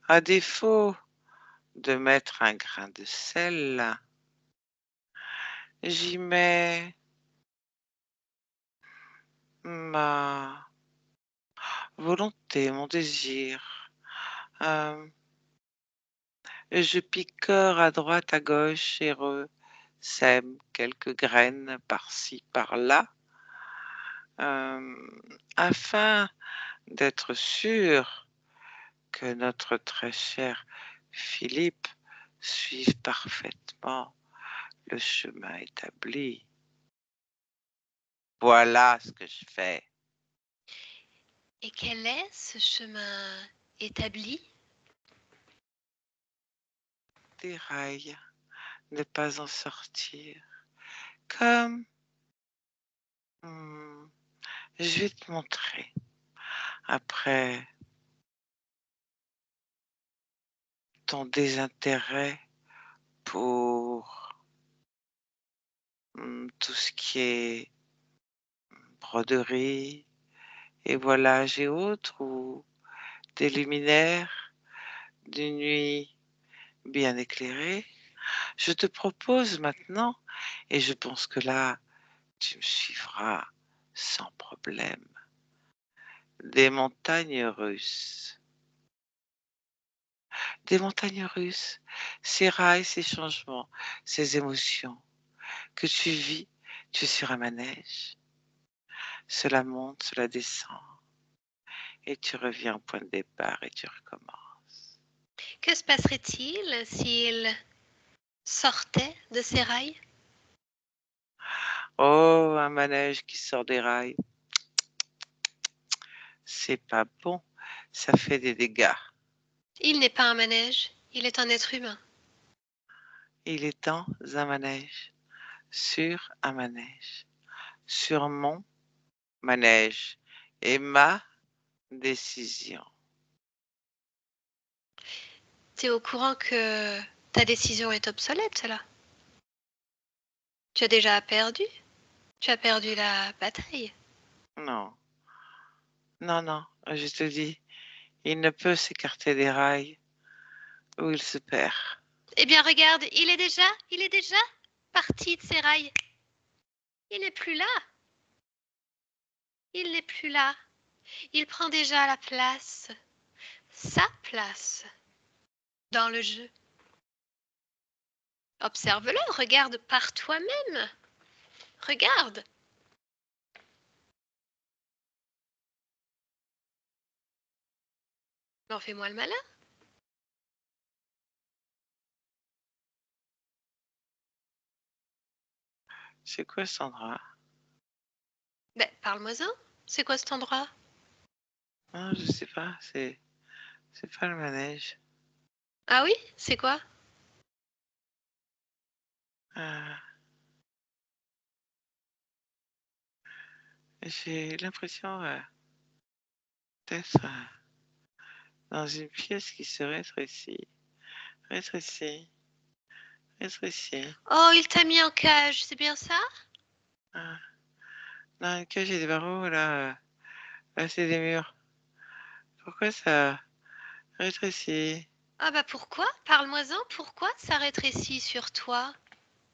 À défaut de mettre un grain de sel, j'y mets ma volonté, mon désir. Euh, je picore à droite, à gauche et sème quelques graines par-ci, par-là, afin d'être sûr que notre très cher Philippe suive parfaitement le chemin établi. Voilà ce que je fais. Et quel est ce chemin établi? Des rails, ne pas en sortir. Comme... je vais te montrer. Après ton désintérêt pour tout ce qui est broderie et voilage et autres, ou des luminaires d'une nuit bien éclairée, je te propose maintenant, et je pense que là, tu me suivras sans problème, des montagnes russes. Des montagnes russes, ces rails, ces changements, ces émotions que tu vis, tu es sur un manège. Cela monte, cela descend, et tu reviens au point de départ et tu recommences. Que se passerait-il s'il sortait de ces rails? Oh, un manège qui sort des rails, c'est pas bon, ça fait des dégâts. Il n'est pas un manège, il est un être humain. Il est dans un manège, sur un manège, sur mon manège et ma décision. Tu es au courant que ta décision est obsolète, là? Tu as déjà perdu? Tu as perdu la bataille? Non, non, non, je te dis, il ne peut s'écarter des rails où il se perd. Eh bien, regarde, il est déjà parti de ces rails. Il n'est plus là. Il n'est plus là. Il prend déjà la place, sa place, dans le jeu. Observe-le, regarde par toi-même. Regarde. Non, fais-moi le malin. C'est quoi cet endroit? Ben, parle-moi-en. C'est quoi cet endroit? Non, je sais pas, c'est pas le manège. Ah oui? C'est quoi? Euh, j'ai l'impression d'être dans une pièce qui se rétrécit, rétrécit, rétrécit. Oh, il t'a mis en cage, c'est bien ça? Ah, dans une cage, j'ai des barreaux, là, là c'est des murs. Pourquoi ça rétrécit? Ah bah pourquoi? Parle-moi-en, pourquoi ça rétrécit sur toi?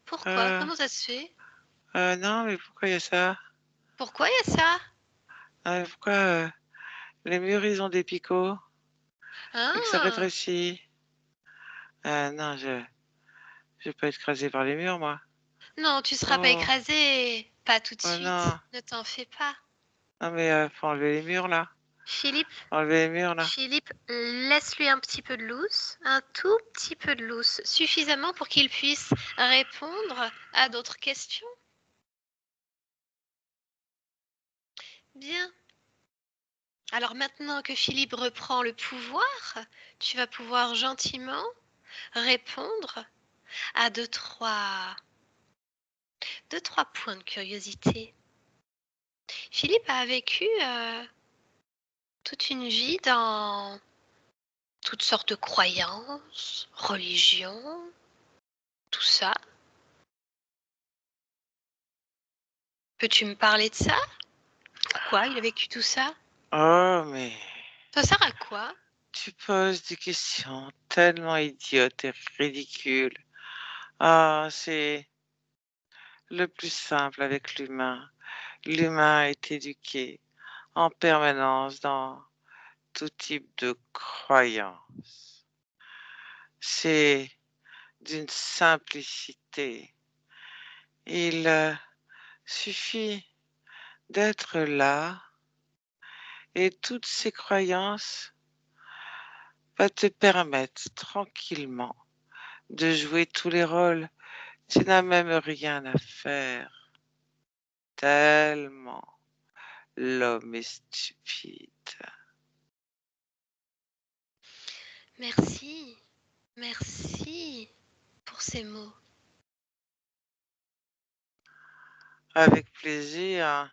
Pourquoi? Euh, Comment ça se fait? non, mais pourquoi il y a ça? Pourquoi il y a ça? Pourquoi les murs, ils ont des picots et que ça Ah, rétrécit? Non, je vais pas être écrasé par les murs, moi. non, tu seras pas Oh, écrasé. Pas tout de oh suite. non. Ne t'en fais pas. Non, mais faut enlever les murs, là. Philippe, Enlever les murs, là. Philippe, laisse-lui un petit peu de loose, un tout petit peu de loose, suffisamment pour qu'il puisse répondre à d'autres questions. Bien. Alors maintenant que Philippe reprend le pouvoir, tu vas pouvoir gentiment répondre à deux, trois points de curiosité. Philippe a vécu toute une vie dans toutes sortes de croyances, religions, tout ça. Peux-tu me parler de ça? Pourquoi il a vécu tout ça? Oh, mais Ça sert à quoi? tu poses des questions tellement idiotes et ridicules. Ah, c'est le plus simple avec l'humain. L'humain est éduqué en permanence dans tout type de croyances. C'est d'une simplicité. Il suffit d'être là et toutes ces croyances vont te permettre tranquillement de jouer tous les rôles. Tu n'as même rien à faire. Tellement l'homme est stupide. Merci, merci pour ces mots. Avec plaisir,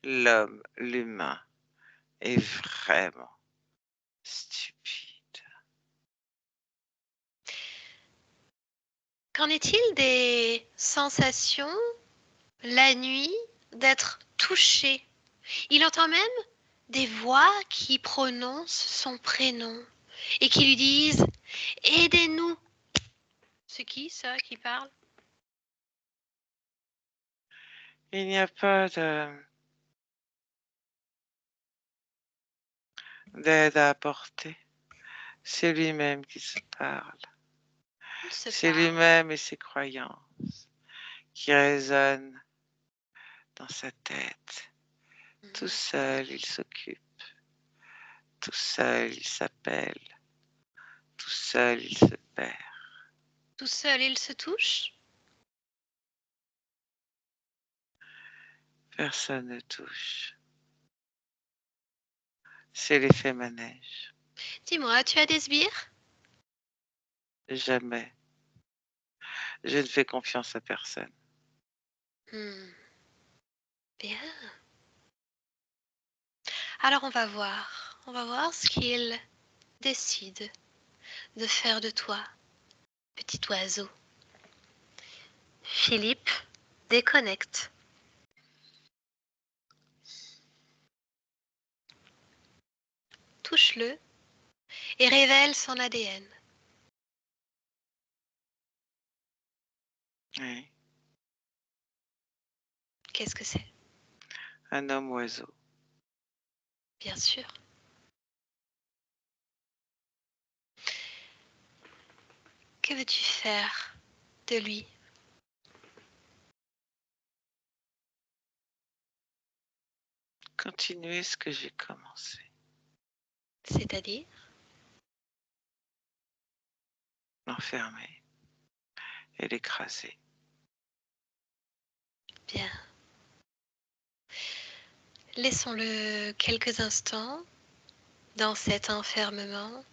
l'humain est vraiment stupide. Qu'en est-il des sensations la nuit d'être touché? Il entend même des voix qui prononcent son prénom et qui lui disent « Aidez-nous ». C'est qui ça qui parle? Il n'y a pas d'aide à apporter. C'est lui-même qui se parle. Il se C'est parle. lui-même et ses croyances qui résonnent dans sa tête. Tout seul, il s'occupe. Tout seul, il s'appelle. Tout seul, il se perd. Tout seul, il se touche? Personne ne touche. C'est l'effet manège. Dis-moi, tu as des sbires? Jamais. Je ne fais confiance à personne. Bien. Alors on va voir. On va voir ce qu'il décide de faire de toi, petit oiseau. Philippe déconnecte. Touche-le et révèle son ADN. Oui. Qu'est-ce que c'est? Un homme oiseau. Bien sûr. Que veux-tu faire de lui? Continuez ce que j'ai commencé. C'est-à-dire? L'enfermer et l'écraser. Bien. Laissons-le quelques instants dans cet enfermement.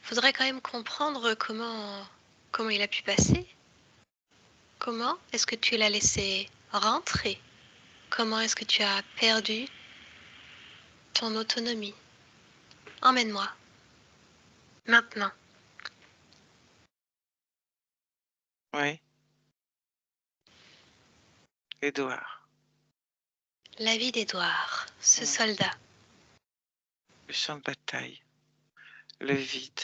Faudrait quand même comprendre comment il a pu passer. Comment est-ce que tu l'as laissé rentrer? Comment est-ce que tu as perdu ton autonomie? Emmène-moi. Maintenant. Oui. Édouard. La vie d'Édouard, ce soldat, Le champ de bataille. Le vide.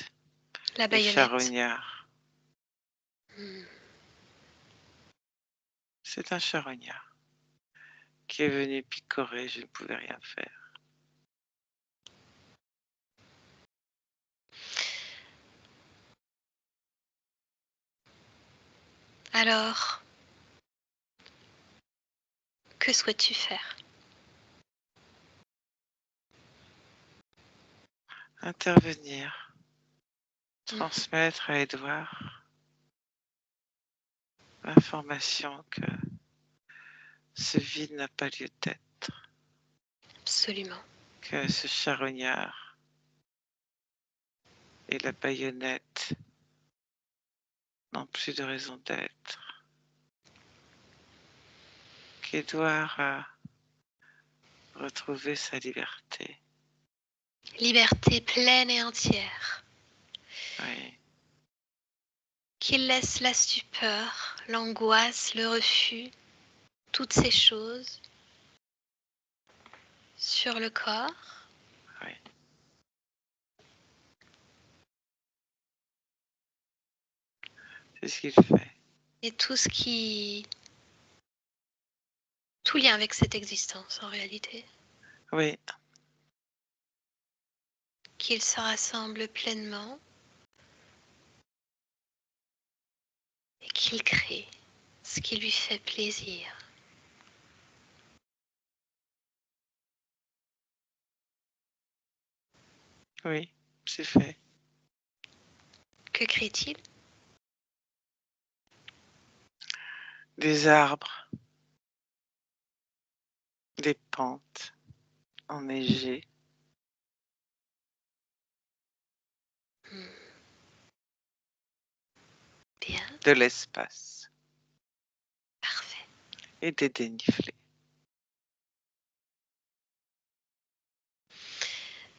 la Les baïonnette. charognards. Hmm. C'est un charognard qui est venu picorer, je ne pouvais rien faire. Alors, que souhaites-tu faire? Intervenir, transmettre à Édouard l'information que ce vide n'a pas lieu d'être, Absolument. que ce charognard et la baïonnette n'ont plus de raison d'être, qu'Édouard a retrouvé sa liberté. Liberté pleine et entière. Oui. Qu'il laisse la stupeur, l'angoisse, le refus, toutes ces choses sur le corps. Oui. C'est ce qu'il fait. et tout lien avec cette existence en réalité, Oui, qu'il se rassemble pleinement et qu'il crée ce qui lui fait plaisir. oui, c'est fait. Que crée-t-il? Des arbres, des pentes enneigées, Bien, de l'espace parfait. et des dénivelés.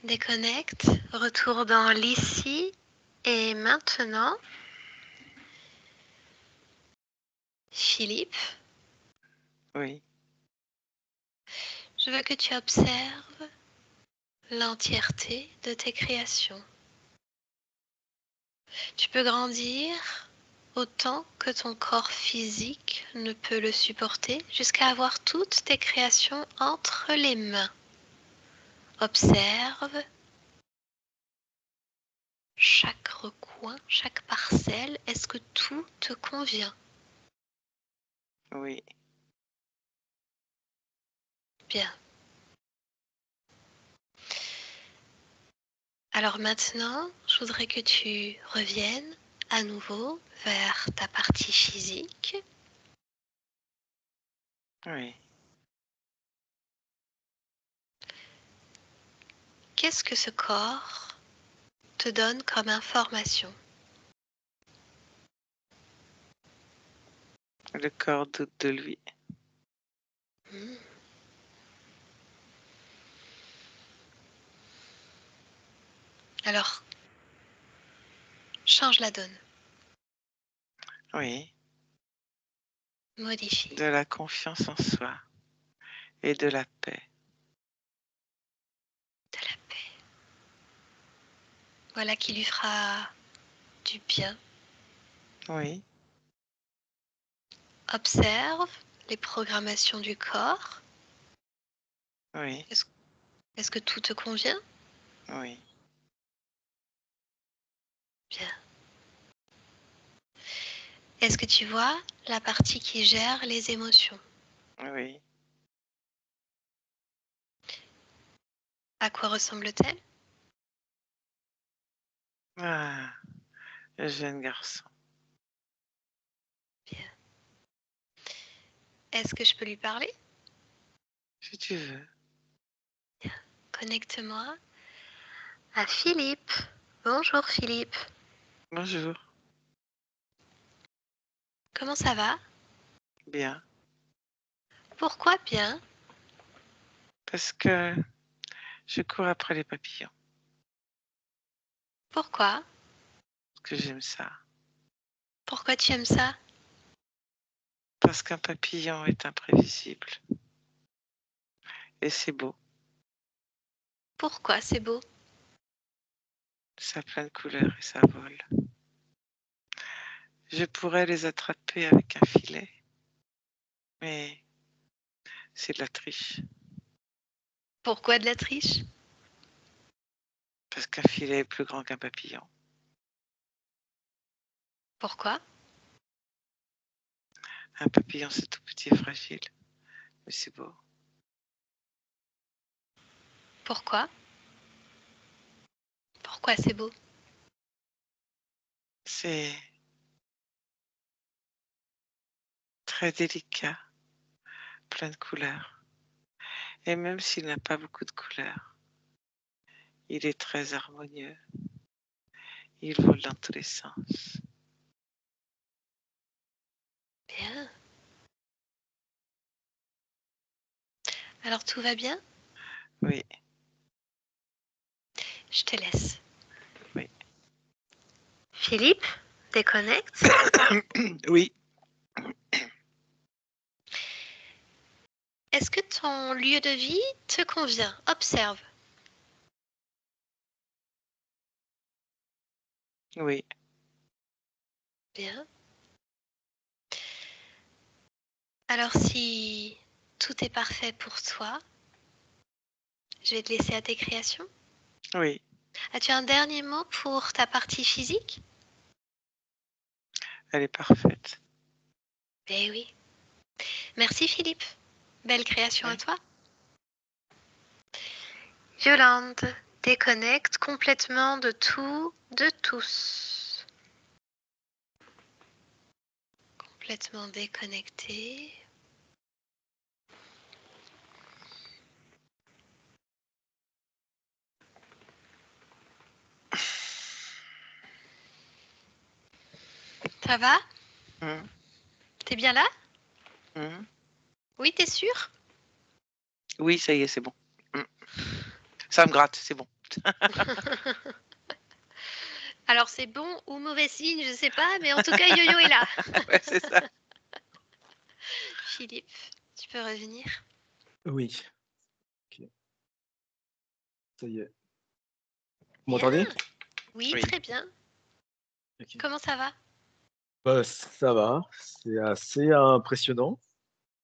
Déconnecte, retour dans l'ici et maintenant. Philippe, Oui, je veux que tu observes l'entièreté de tes créations. Tu peux grandir autant que ton corps physique ne peut le supporter jusqu'à avoir toutes tes créations entre les mains. Observe chaque recoin, chaque parcelle. Est-ce que tout te convient? oui, Bien. Alors maintenant, je voudrais que tu reviennes à nouveau vers ta partie physique. oui. Qu'est-ce que ce corps te donne comme information? Le corps doute de lui. Hmm. Alors, change la donne, Oui, modifie. de la confiance en soi et de la paix. De la paix. Voilà qui lui fera du bien. Oui, Observe les programmations du corps. oui, Est-ce que tout te convient? oui, Bien. Est-ce que tu vois la partie qui gère les émotions? oui. À quoi ressemble-t-elle? Ah, le jeune garçon. Bien. Est-ce que je peux lui parler? Si tu veux. Bien. Connecte-moi à Philippe. Bonjour Philippe. Bonjour. Comment ça va? Bien. Pourquoi bien? Parce que je cours après les papillons. Pourquoi? Parce que j'aime ça. Pourquoi tu aimes ça? Parce qu'un papillon est imprévisible. Et c'est beau. Pourquoi c'est beau? Ça a plein de couleurs et ça vole. Je pourrais les attraper avec un filet, mais c'est de la triche. Pourquoi de la triche? Parce qu'un filet est plus grand qu'un papillon. Pourquoi? Un papillon, c'est tout petit et fragile, mais c'est beau. Pourquoi? Pourquoi c'est beau? C'est très délicat, plein de couleurs. Et même s'il n'a pas beaucoup de couleurs, il est très harmonieux. Il vole dans tous les sens. Bien. Alors tout va bien? Oui, Je te laisse. oui. Philippe, déconnecte. Oui, Est-ce que ton lieu de vie te convient? Observe. oui, Bien. Alors, si tout est parfait pour toi, je vais te laisser à tes créations. Oui, As-tu un dernier mot pour ta partie physique? elle est parfaite. Eh oui. Merci Philippe. Belle création à Oui. toi. Yolande, déconnecte complètement de tout, de tous. Complètement déconnectée. Ça va? Mhm, T'es bien là? mhm. Oui, t'es sûr? Oui, ça y est, c'est bon. Mhm. Ça me gratte, c'est bon. Alors c'est bon ou mauvais signe, je sais pas, mais en tout cas Yo-Yo est là. Ouais, c'est ça. Philippe, tu peux revenir. Oui. Ok. Ça y est. Vous Bien. m'entendez? Oui, Oui. très bien. Ok. Comment ça va? Bah, ça va. C'est assez impressionnant.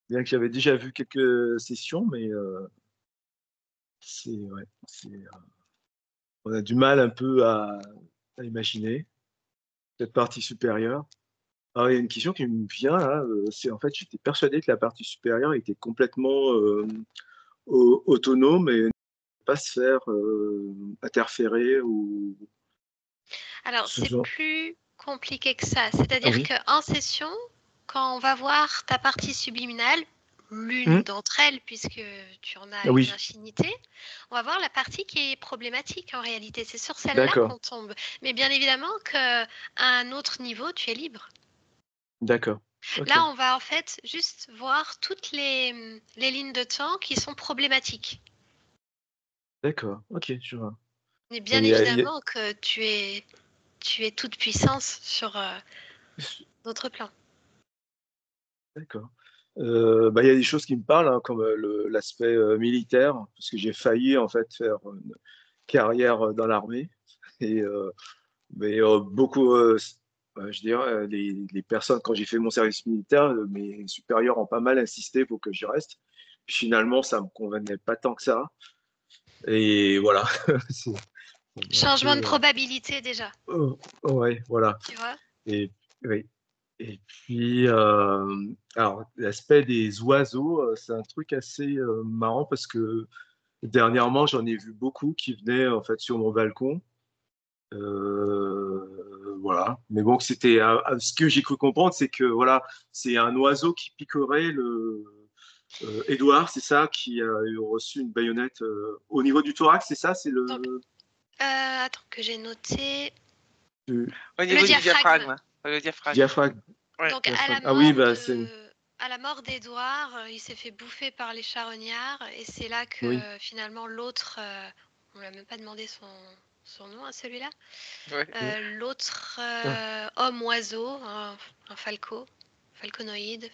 Bien que j'avais déjà vu quelques sessions, mais ouais, on a du mal un peu à imaginer cette partie supérieure. Alors, il y a une question qui me vient là, c'est en fait, j'étais persuadé que la partie supérieure était complètement autonome et ne pas se faire interférer ou Alors ce c'est genre. plus compliqué que ça. Ah C'est-à-dire oui. qu'en session, quand on va voir ta partie subliminale, l'une Hmm. d'entre elles, puisque tu en as Ah une oui, infinité, on va voir la partie qui est problématique en réalité. C'est sur celle-là d'accord, qu'on tombe. Mais bien évidemment qu'à un autre niveau, tu es libre. d'accord. Ok, Là, on va en fait juste voir toutes les lignes de temps qui sont problématiques. d'accord, ok, je vois. Mais Et bien évidemment que tu es toute puissance sur d'autres plans. d'accord. Bah, il y a des choses qui me parlent, hein, comme l'aspect militaire, parce que j'ai failli en fait faire une carrière dans l'armée. Et, mais beaucoup, je dirais, les personnes, quand j'ai fait mon service militaire, mes supérieurs ont pas mal insisté pour que j'y reste. Puis finalement, ça me convenait pas tant que ça. Et voilà. C'est un Changement de peu, probabilité déjà, ouais, voilà. tu vois. Et, oui. Et puis, alors, l'aspect des oiseaux, c'est un truc assez marrant parce que dernièrement, j'en ai vu beaucoup qui venaient en fait sur mon balcon. Voilà. Mais bon, c'était ce que j'ai cru comprendre, c'est que voilà, c'est un oiseau qui picorait le Édouard, c'est ça, qui a reçu une baïonnette au niveau du thorax, c'est ça, c'est Donc, attends que j'ai noté le Au le niveau du diaphragme. diaphragme. Le diaphragme. diaphragme. Ouais. Donc Diaphragme. Ah oui, bah c'est à la mort d'Édouard, il s'est fait bouffer par les charognards et c'est là oui, que finalement l'autre, on l'a même pas demandé son nom à celui-là. Ouais. L'autre ah, homme oiseau, un falconoïde,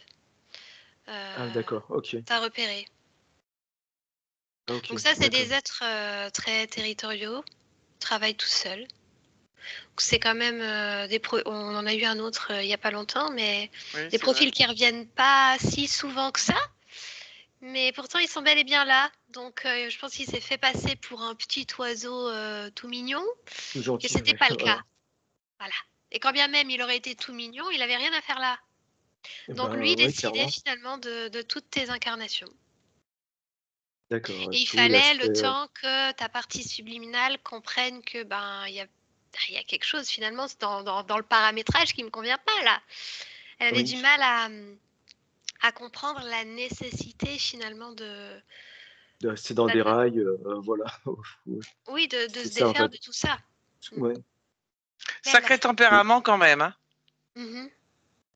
d'accord, ok, t'a repéré. ok, Donc ça, c'est d'accord. des êtres très territoriaux, travaillent tout seuls. C'est quand même on en a eu un autre il n'y a pas longtemps, mais Oui, des c'est vrai. profils qui reviennent pas si souvent que ça. Mais pourtant, ils sont bel et bien là. Donc, je pense qu'il s'est fait passer pour un petit oiseau tout mignon, Tout et gentil, c'était ouais, pas le cas. voilà. Voilà. Et quand bien même il aurait été tout mignon, il avait rien à faire là. Eh Donc ben, lui ouais, décidait clairement. finalement de toutes tes incarnations. D'accord. Et il Oui, fallait le l'aspect. temps que ta partie subliminale comprenne que ben il y a quelque chose finalement dans le paramétrage qui me convient pas là. Elle avait du Oui, mal à comprendre la nécessité finalement c'est dans bah, des rails, voilà. oui, de C'est se ça, en défaire fait. de tout ça. Mm. Ouais. Mais elle l'a Sacré fait. tempérament quand même, hein. Mhm.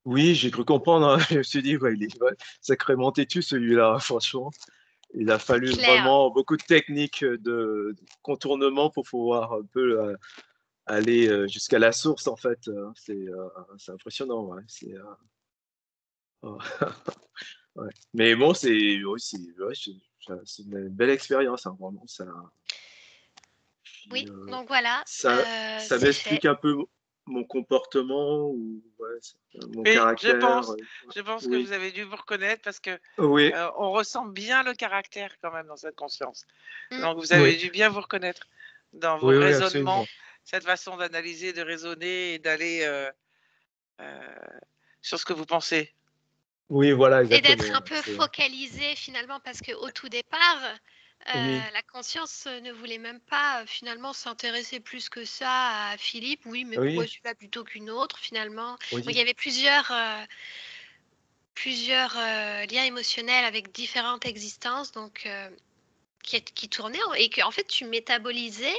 Oui, j'ai cru comprendre, hein. Je me suis dit, ouais, il est sacrément têtu celui-là, franchement. Il a C'est fallu clair. vraiment beaucoup de techniques de contournement pour pouvoir un peu aller jusqu'à la source, en fait. C'est impressionnant, ouais. Oh, ouais. Mais bon, c'est une belle expérience, hein, vraiment. Oui, Puis, donc voilà, ça c'est fait. m'explique un peu. mon comportement ou mon Et caractère. je pense que Oui, vous avez dû vous reconnaître parce que oui, on ressent bien le caractère quand même dans cette conscience. Mm. Donc vous avez oui, dû bien vous reconnaître dans vos oui, oui, raisonnements, absolument. cette façon d'analyser, de raisonner et d'aller euh, sur ce que vous pensez. Oui, voilà, Et d'être exactement. un peu focalisé finalement, parce qu'au tout départ, Oui, la conscience ne voulait même pas finalement s'intéresser plus que ça à Philippe. Oui, mais pourquoi oui, celui-là plutôt qu'une autre finalement? Donc, il y oui, avait plusieurs liens émotionnels avec différentes existences, donc qui tournaient et que en fait tu métabolisais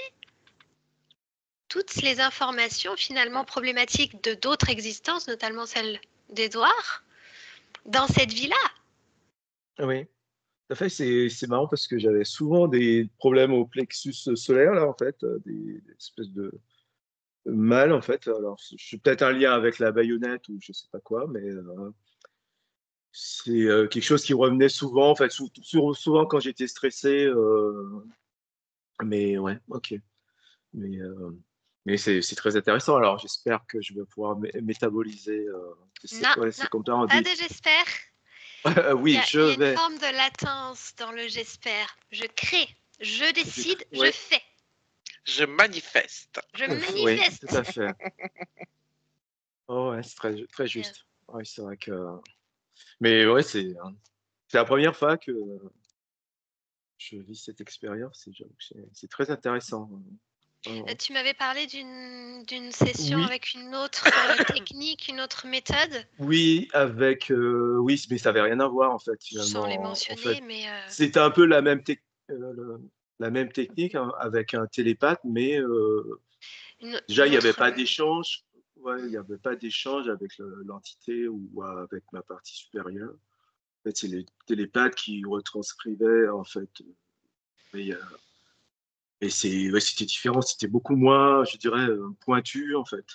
toutes les informations finalement problématiques de d'autres existences, notamment celle d'Édouard, dans cette vie-là. oui. Tout à fait, c'est marrant parce que j'avais souvent des problèmes au plexus solaire, là, en fait, des espèces de mal, en fait. Alors, je suis peut-être un lien avec la baïonnette ou je sais pas quoi, mais c'est quelque chose qui revenait souvent, en fait, souvent quand j'étais stressé. Mais ouais, ok. Mais, euh, mais c'est très intéressant. Alors, j'espère que je vais pouvoir métaboliser. Non, Ouais, non, c'est comme ça, on pas dit. de j'espère. Oui, je Il y a une vais. forme de latence dans le j'espère. Je crée, je décide, je Oui, fais, Je manifeste. je oui, tout manifeste. à fait. Oh, ouais, c'est très, très Yes. juste. Oui, c'est vrai que. Mais ouais, c'est la première fois que je vis cette expérience et j'avoue que c'est très intéressant. Vraiment. Tu m'avais parlé d'une session Oui, avec une autre technique, une autre méthode, oui, oui, mais ça n'avait rien à voir en fait sans les finalement. En fait, mentionner, mais c'était un peu la même technique hein, avec un télépathe, mais déjà il une n'y avait autre. pas d'échange. Ouais, il n'y avait pas d'échange avec l'entité ou avec ma partie supérieure. En fait, c'est les télépathes qui retranscrivaient en fait. Mais, ouais, c'était différent, c'était beaucoup moins, je dirais, pointu en fait.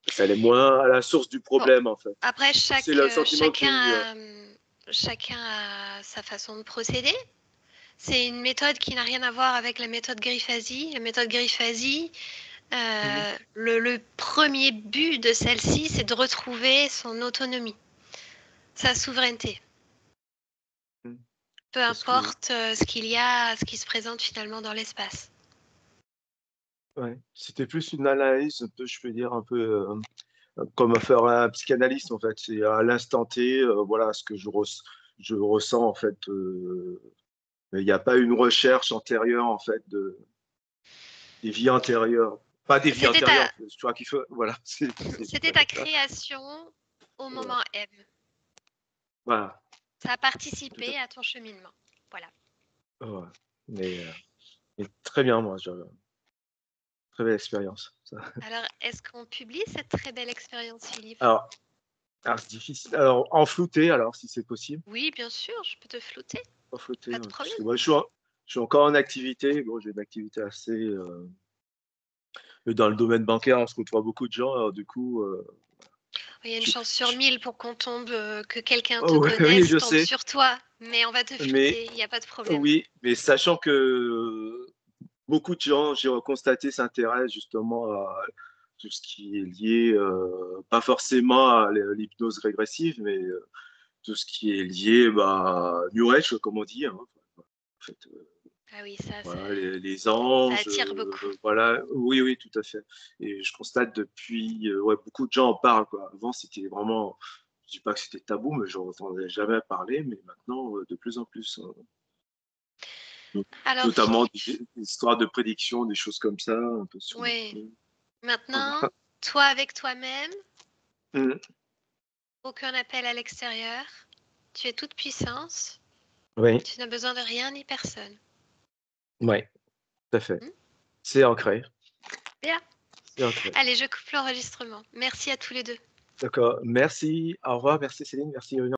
Ça allait moins à la source du Bon, problème en fait. après, C'est le sentiment que j'ai eu. chacun a sa façon de procéder. C'est une méthode qui n'a rien à voir avec la méthode Grifasi. La méthode Grifasi, Mhm. le premier but de celle-ci, c'est de retrouver son autonomie, sa souveraineté. Mhm. Peu Parce que importe ce qu'il y a, ce qui se présente finalement dans l'espace. ouais, c'était plus une analyse, un peu, je peux dire, un peu comme faire un psychanalyste en fait. C'est à l'instant T, voilà ce que je ressens en fait. Il n'y a pas une recherche antérieure en fait des vies antérieures. Pas des vies C'était antérieures, ta, en fait. Tu vois qu'il faut. Voilà, c'était ta création au voilà. moment M. Voilà. Ça a Tout à participé à ton cheminement. Voilà. ouais. Mais très bien, moi, très belle expérience. Ça. Alors, est-ce qu'on publie cette très belle expérience, Philippe? Alors, c'est difficile. Alors, en flouté, alors, si c'est possible. Oui, bien sûr, je peux te flouter, En flouté, pas de ouais, parce que problème. moi, je suis encore en activité. Bon, j'ai une activité assez. Dans le domaine bancaire, on se côtoie beaucoup de gens. Alors, du coup, Il y a une je, chance sur je- 1000 pour qu'on tombe, que quelqu'un te oh, oui, oui, connaisse, je tombe sais. sur toi, mais on va te Mais flouter, il n'y a pas de problème. oui, mais sachant que beaucoup de gens, j'ai constaté, s'intéressent justement à tout ce qui est lié, pas forcément à l'hypnose régressive, mais tout ce qui est lié bah, à New Age, comme on dit. Hein. En fait, Ah oui, ça, voilà, les ça anges, attire beaucoup. voilà, oui, oui, tout à fait. Et je constate depuis, ouais, beaucoup de gens en parlent, quoi. Avant, c'était vraiment, je dis pas que c'était tabou, mais je n'entendais jamais parler, mais maintenant, de plus en plus. Hein. Donc, Alors, notamment Philippe, des histoires de prédiction, des choses comme ça, un peu sur les oui, films. maintenant, Voilà. toi avec toi-même, Mhm. aucun appel à l'extérieur, tu es toute puissance, Oui, tu n'as besoin de rien ni personne. oui, tout à fait. Hmm. C'est ancré. Bien. C'est ancré. Allez, je coupe l'enregistrement. Merci à tous les deux. D'accord. Merci. Au revoir. Merci Céline. Merci.